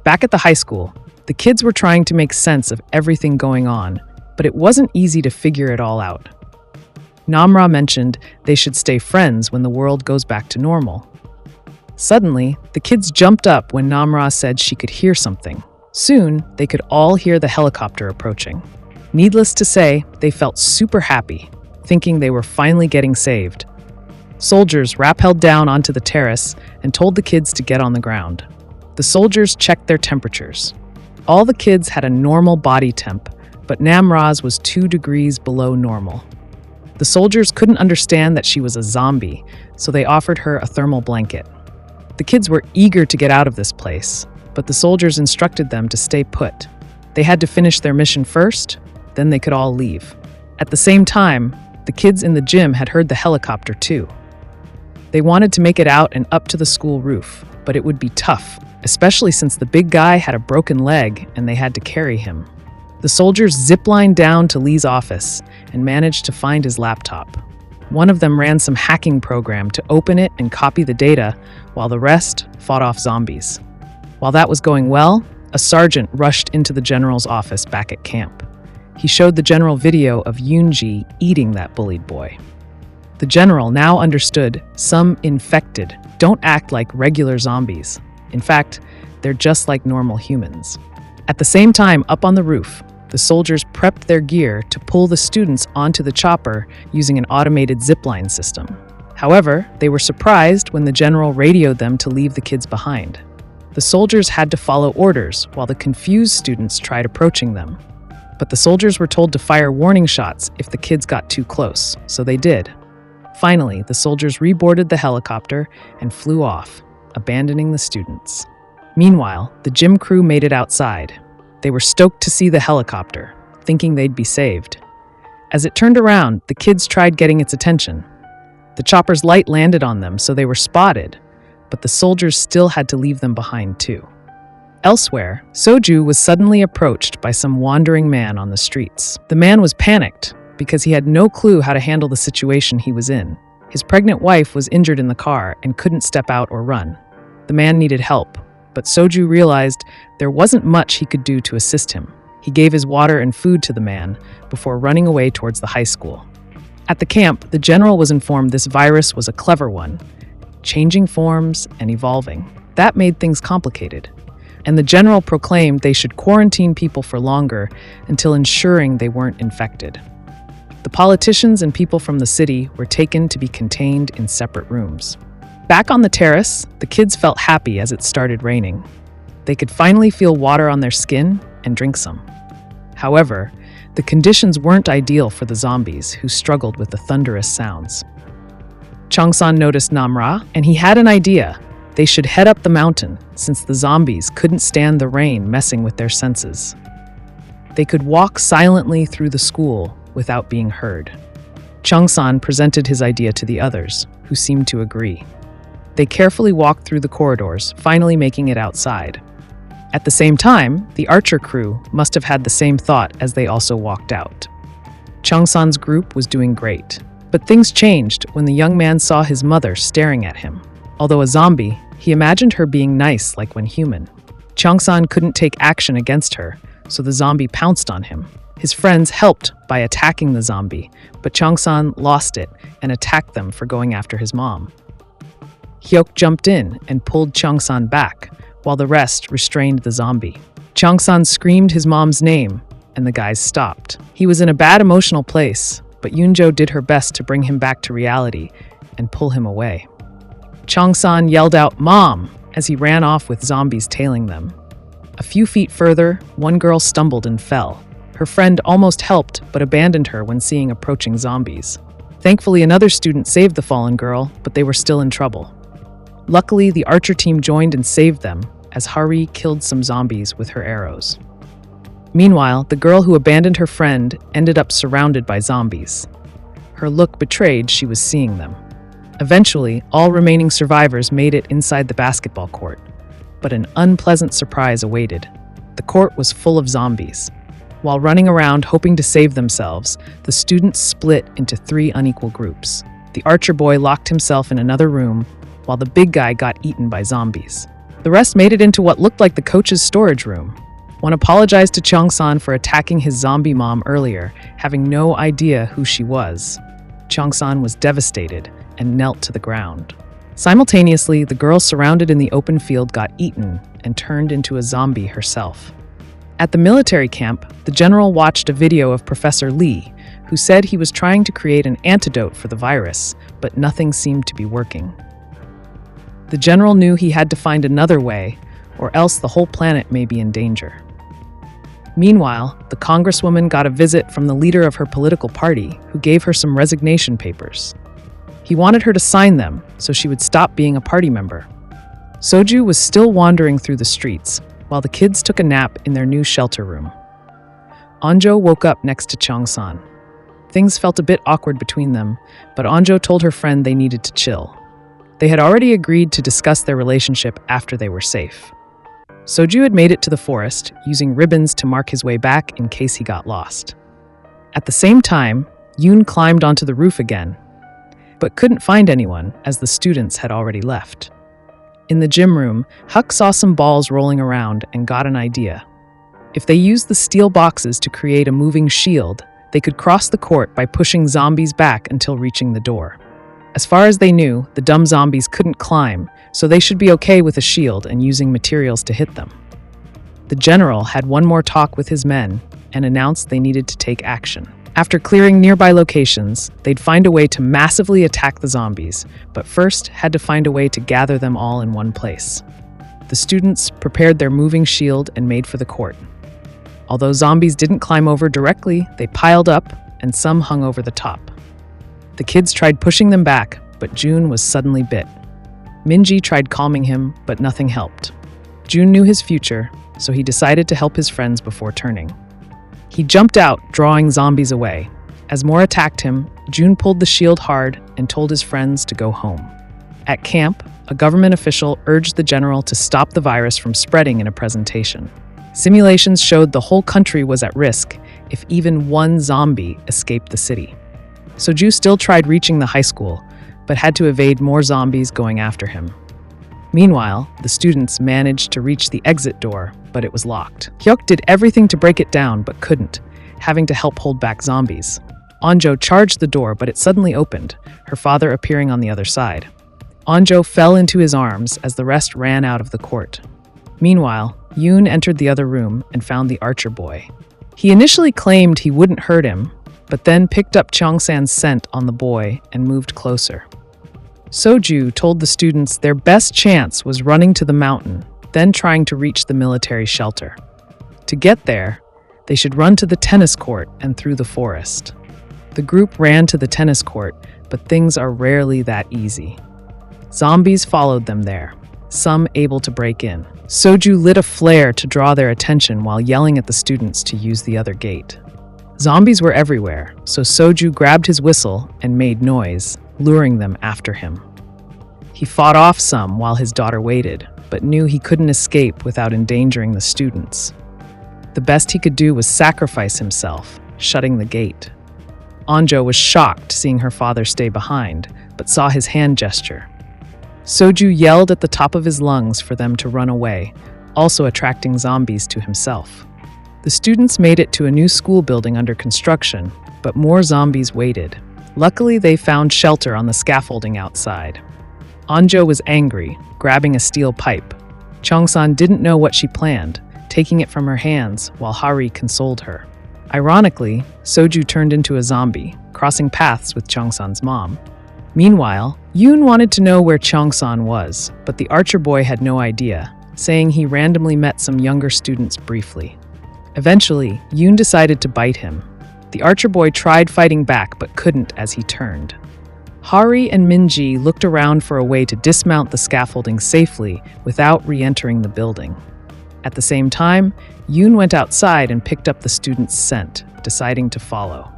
Back at the high school, the kids were trying to make sense of everything going on, but it wasn't easy to figure it all out. Namra mentioned they should stay friends when the world goes back to normal. Suddenly, the kids jumped up when Namra said she could hear something. Soon, they could all hear the helicopter approaching. Needless to say, they felt super happy, thinking they were finally getting saved. Soldiers rappelled down onto the terrace and told the kids to get on the ground. The soldiers checked their temperatures. All the kids had a normal body temp, but Namra's was 2 degrees below normal. The soldiers couldn't understand that she was a zombie, so they offered her a thermal blanket. The kids were eager to get out of this place, but the soldiers instructed them to stay put. They had to finish their mission first, then they could all leave. At the same time, the kids in the gym had heard the helicopter too. They wanted to make it out and up to the school roof, but it would be tough, especially since the big guy had a broken leg and they had to carry him. The soldiers ziplined down to Lee's office and managed to find his laptop. One of them ran some hacking program to open it and copy the data, while the rest fought off zombies. While that was going well, a sergeant rushed into the general's office back at camp. He showed the general video of Yoonji eating that bullied boy. The general now understood some infected don't act like regular zombies. In fact, they're just like normal humans. At the same time, up on the roof, the soldiers prepped their gear to pull the students onto the chopper using an automated zipline system. However, they were surprised when the general radioed them to leave the kids behind. The soldiers had to follow orders while the confused students tried approaching them. But the soldiers were told to fire warning shots if the kids got too close, so they did. Finally, the soldiers reboarded the helicopter and flew off, abandoning the students. Meanwhile, the gym crew made it outside. They were stoked to see the helicopter, thinking they'd be saved. As it turned around, the kids tried getting its attention. The chopper's light landed on them, so they were spotted, but the soldiers still had to leave them behind too. Elsewhere, Soju was suddenly approached by some wandering man on the streets. The man was panicked because he had no clue how to handle the situation he was in. His pregnant wife was injured in the car and couldn't step out or run. The man needed help, but Soju realized there wasn't much he could do to assist him. He gave his water and food to the man before running away towards the high school. At the camp, the general was informed this virus was a clever one, changing forms and evolving. That made things complicated. And the general proclaimed they should quarantine people for longer until ensuring they weren't infected. The politicians and people from the city were taken to be contained in separate rooms. Back on the terrace, the kids felt happy as it started raining. They could finally feel water on their skin and drink some. However, the conditions weren't ideal for the zombies, who struggled with the thunderous sounds. Changsan noticed Namra, and he had an idea. They should head up the mountain, since the zombies couldn't stand the rain messing with their senses. They could walk silently through the school without being heard. Changsan presented his idea to the others, who seemed to agree. They carefully walked through the corridors, finally making it outside. At the same time, the archer crew must have had the same thought as they also walked out. Changsan's group was doing great, but things changed when the young man saw his mother staring at him. Although a zombie, he imagined her being nice like when human. Changsan couldn't take action against her, so the zombie pounced on him. His friends helped by attacking the zombie, but Changsan lost it and attacked them for going after his mom. Hyok jumped in and pulled Changsan back, while the rest restrained the zombie. Changsan screamed his mom's name, and the guys stopped. He was in a bad emotional place, but Yoonjo did her best to bring him back to reality and pull him away. Changsan yelled out, "Mom!" as he ran off with zombies tailing them. A few feet further, one girl stumbled and fell. Her friend almost helped, but abandoned her when seeing approaching zombies. Thankfully, another student saved the fallen girl, but they were still in trouble. Luckily, the archer team joined and saved them, as Hari killed some zombies with her arrows. Meanwhile, the girl who abandoned her friend ended up surrounded by zombies. Her look betrayed she was seeing them. Eventually, all remaining survivors made it inside the basketball court. But an unpleasant surprise awaited. The court was full of zombies. While running around hoping to save themselves, the students split into 3 unequal groups. The archer boy locked himself in another room, while the big guy got eaten by zombies. The rest made it into what looked like the coach's storage room. One apologized to Hyosan for attacking his zombie mom earlier, having no idea who she was. Hyosan was devastated and knelt to the ground. Simultaneously, the girl surrounded in the open field got eaten and turned into a zombie herself. At the military camp, the general watched a video of Professor Lee, who said he was trying to create an antidote for the virus, but nothing seemed to be working. The general knew he had to find another way, or else the whole planet may be in danger. Meanwhile, the congresswoman got a visit from the leader of her political party, who gave her some resignation papers. He wanted her to sign them so she would stop being a party member. Soju was still wandering through the streets, while the kids took a nap in their new shelter room. Anjo woke up next to Hyosan. Things felt a bit awkward between them, but Anjo told her friend they needed to chill. They had already agreed to discuss their relationship after they were safe. Soju had made it to the forest, using ribbons to mark his way back in case he got lost. At the same time, Yoon climbed onto the roof again, but couldn't find anyone as the students had already left. In the gym room, Huck saw some balls rolling around and got an idea. If they used the steel boxes to create a moving shield, they could cross the court by pushing zombies back until reaching the door. As far as they knew, the dumb zombies couldn't climb, so they should be okay with a shield and using materials to hit them. The general had one more talk with his men and announced they needed to take action. After clearing nearby locations, they'd find a way to massively attack the zombies, but first had to find a way to gather them all in one place. The students prepared their moving shield and made for the court. Although zombies didn't climb over directly, they piled up, and some hung over the top. The kids tried pushing them back, but Jun was suddenly bit. Minji tried calming him, but nothing helped. Jun knew his future, so he decided to help his friends before turning. He jumped out, drawing zombies away. As more attacked him, Jun pulled the shield hard and told his friends to go home. At camp, a government official urged the general to stop the virus from spreading in a presentation. Simulations showed the whole country was at risk if even one zombie escaped the city. Soju still tried reaching the high school, but had to evade more zombies going after him. Meanwhile, the students managed to reach the exit door, but it was locked. Hyuk did everything to break it down, but couldn't, having to help hold back zombies. Anjo charged the door, but it suddenly opened, her father appearing on the other side. Anjo fell into his arms as the rest ran out of the court. Meanwhile, Yoon entered the other room and found the archer boy. He initially claimed he wouldn't hurt him, but then picked up Chongsan's scent on the boy and moved closer. Soju told the students their best chance was running to the mountain, then trying to reach the military shelter. To get there, they should run to the tennis court and through the forest. The group ran to the tennis court, but things are rarely that easy. Zombies followed them there, some able to break in. Soju lit a flare to draw their attention while yelling at the students to use the other gate. Zombies were everywhere, so Soju grabbed his whistle and made noise, luring them after him. He fought off some while his daughter waited, but knew he couldn't escape without endangering the students. The best he could do was sacrifice himself, shutting the gate. Anjo was shocked seeing her father stay behind, but saw his hand gesture. Soju yelled at the top of his lungs for them to run away, also attracting zombies to himself. The students made it to a new school building under construction, but more zombies waited. Luckily, they found shelter on the scaffolding outside. Anjo was angry, grabbing a steel pipe. Chongsan didn't know what she planned, taking it from her hands while Hari consoled her. Ironically, Soju turned into a zombie, crossing paths with Chongsan's mom. Meanwhile, Yoon wanted to know where Chongsan was, but the archer boy had no idea, saying he randomly met some younger students briefly. Eventually, Yoon decided to bite him. The archer boy tried fighting back but couldn't as he turned. Hari and Minji looked around for a way to dismount the scaffolding safely without re-entering the building. At the same time, Yoon went outside and picked up the student's scent, deciding to follow.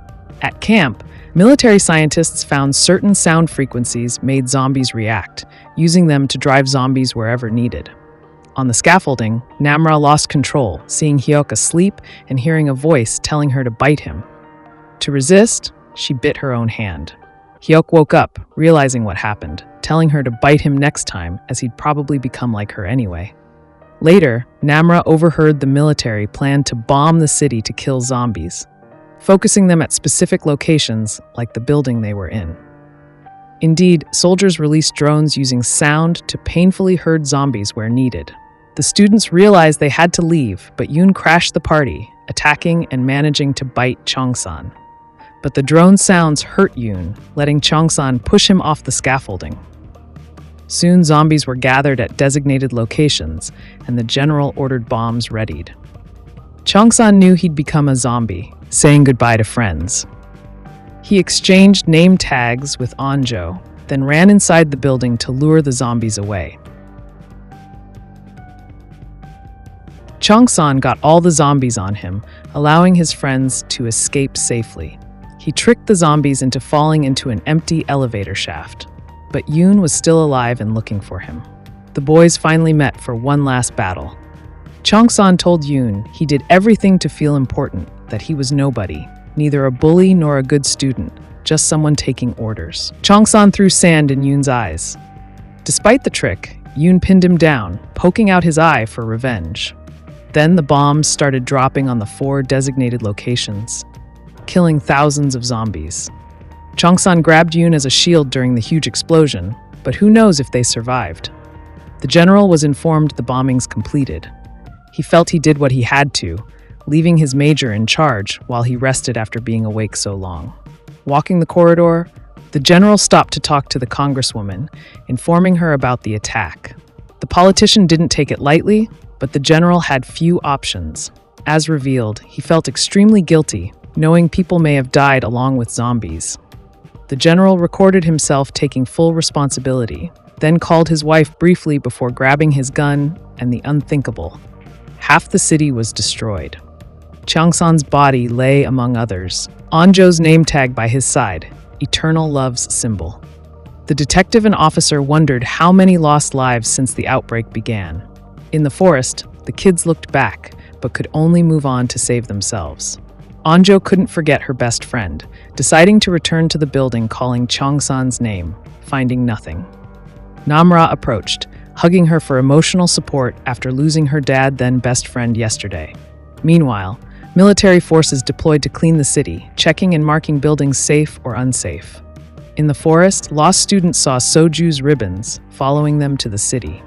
At camp, military scientists found certain sound frequencies made zombies react, using them to drive zombies wherever needed. On the scaffolding, Namra lost control, seeing Hyok asleep and hearing a voice telling her to bite him. To resist, she bit her own hand. Hyok woke up, realizing what happened, telling her to bite him next time, as he'd probably become like her anyway. Later, Namra overheard the military plan to bomb the city to kill zombies, focusing them at specific locations like the building they were in. Indeed, soldiers released drones using sound to painfully herd zombies where needed. The students realized they had to leave, but Yoon crashed the party, attacking and managing to bite Chongsan. But the drone sounds hurt Yoon, letting Chongsan push him off the scaffolding. Soon zombies were gathered at designated locations, and the general ordered bombs readied. Chongsan knew he'd become a zombie, saying goodbye to friends. He exchanged name tags with Anjo, then ran inside the building to lure the zombies away. Chongsan got all the zombies on him, allowing his friends to escape safely. He tricked the zombies into falling into an empty elevator shaft, but Yoon was still alive and looking for him. The boys finally met for one last battle. Chongsan told Yoon he did everything to feel important, that he was nobody, neither a bully nor a good student, just someone taking orders. Chongsan threw sand in Yoon's eyes. Despite the trick, Yoon pinned him down, poking out his eye for revenge. Then the bombs started dropping on the 4 designated locations, killing thousands of zombies. Chongsan grabbed Yoon as a shield during the huge explosion, but who knows if they survived. The general was informed the bombings completed. He felt he did what he had to, leaving his major in charge while he rested after being awake so long. Walking the corridor, the general stopped to talk to the congresswoman, informing her about the attack. The politician didn't take it lightly, but the general had few options. As revealed, he felt extremely guilty, knowing people may have died along with zombies. The general recorded himself taking full responsibility, then called his wife briefly before grabbing his gun and the unthinkable. Half the city was destroyed. Changsan's body lay among others, Anjo's name tag by his side, eternal love's symbol. The detective and officer wondered how many lost lives since the outbreak began. In the forest, the kids looked back, but could only move on to save themselves. Anjo couldn't forget her best friend, deciding to return to the building calling Changsan's name, finding nothing. Namra approached, hugging her for emotional support after losing her dad then best friend yesterday. Meanwhile, military forces deployed to clean the city, checking and marking buildings safe or unsafe. In the forest, lost students saw Soju's ribbons, following them to the city.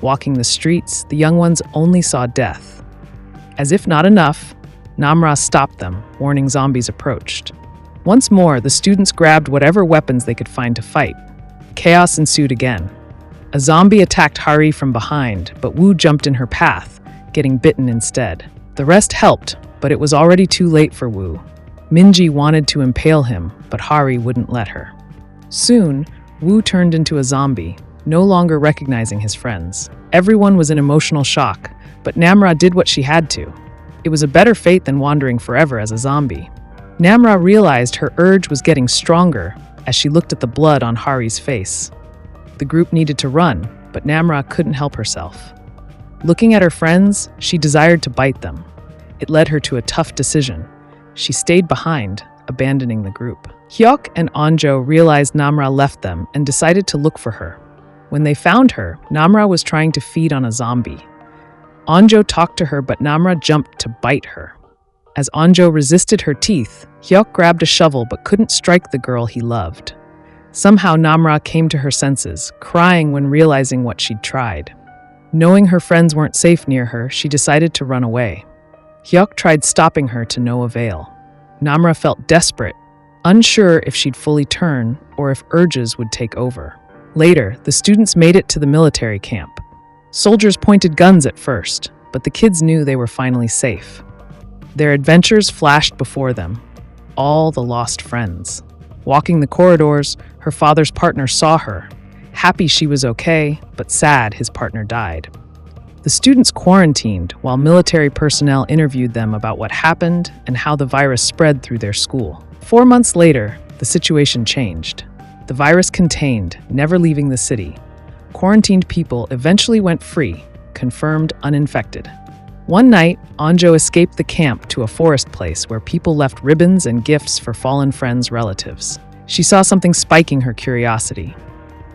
Walking the streets, the young ones only saw death. As if not enough, Namra stopped them, warning zombies approached. Once more, the students grabbed whatever weapons they could find to fight. Chaos ensued again. A zombie attacked Hari from behind, but Wu jumped in her path, getting bitten instead. The rest helped, but it was already too late for Wu. Minji wanted to impale him, but Hari wouldn't let her. Soon, Wu turned into a zombie, no longer recognizing his friends. Everyone was in emotional shock, but Namra did what she had to. It was a better fate than wandering forever as a zombie. Namra realized her urge was getting stronger as she looked at the blood on Hari's face. The group needed to run, but Namra couldn't help herself. Looking at her friends, she desired to bite them. It led her to a tough decision. She stayed behind, abandoning the group. Hyok and Anjo realized Namra left them and decided to look for her. When they found her, Namra was trying to feed on a zombie. Anjo talked to her, but Namra jumped to bite her. As Anjo resisted her teeth, Hyok grabbed a shovel but couldn't strike the girl he loved. Somehow Namra came to her senses, crying when realizing what she'd tried. Knowing her friends weren't safe near her, she decided to run away. Hyok tried stopping her to no avail. Namra felt desperate, unsure if she'd fully turn or if urges would take over. Later, the students made it to the military camp. Soldiers pointed guns at first, but the kids knew they were finally safe. Their adventures flashed before them, all the lost friends. Walking the corridors, her father's partner saw her, happy she was okay, but sad his partner died. The students quarantined while military personnel interviewed them about what happened and how the virus spread through their school. 4 months later, the situation changed. The virus contained, never leaving the city. Quarantined people eventually went free, confirmed uninfected. One night, Anjo escaped the camp to a forest place where people left ribbons and gifts for fallen friends' relatives. She saw something spiking her curiosity.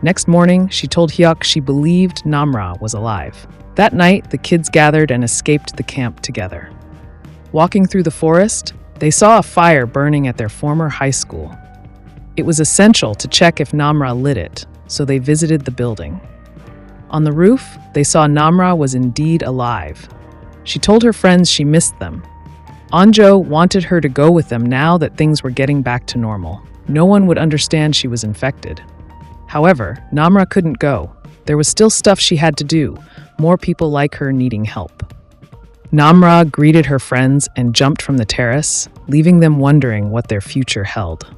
Next morning, she told Hyuk she believed Namra was alive. That night, the kids gathered and escaped the camp together. Walking through the forest, they saw a fire burning at their former high school. It was essential to check if Namra lit it, so they visited the building. On the roof, they saw Namra was indeed alive. She told her friends she missed them. Anjo wanted her to go with them now that things were getting back to normal. No one would understand she was infected. However, Namra couldn't go. There was still stuff she had to do, more people like her needing help. Namra greeted her friends and jumped from the terrace, leaving them wondering what their future held.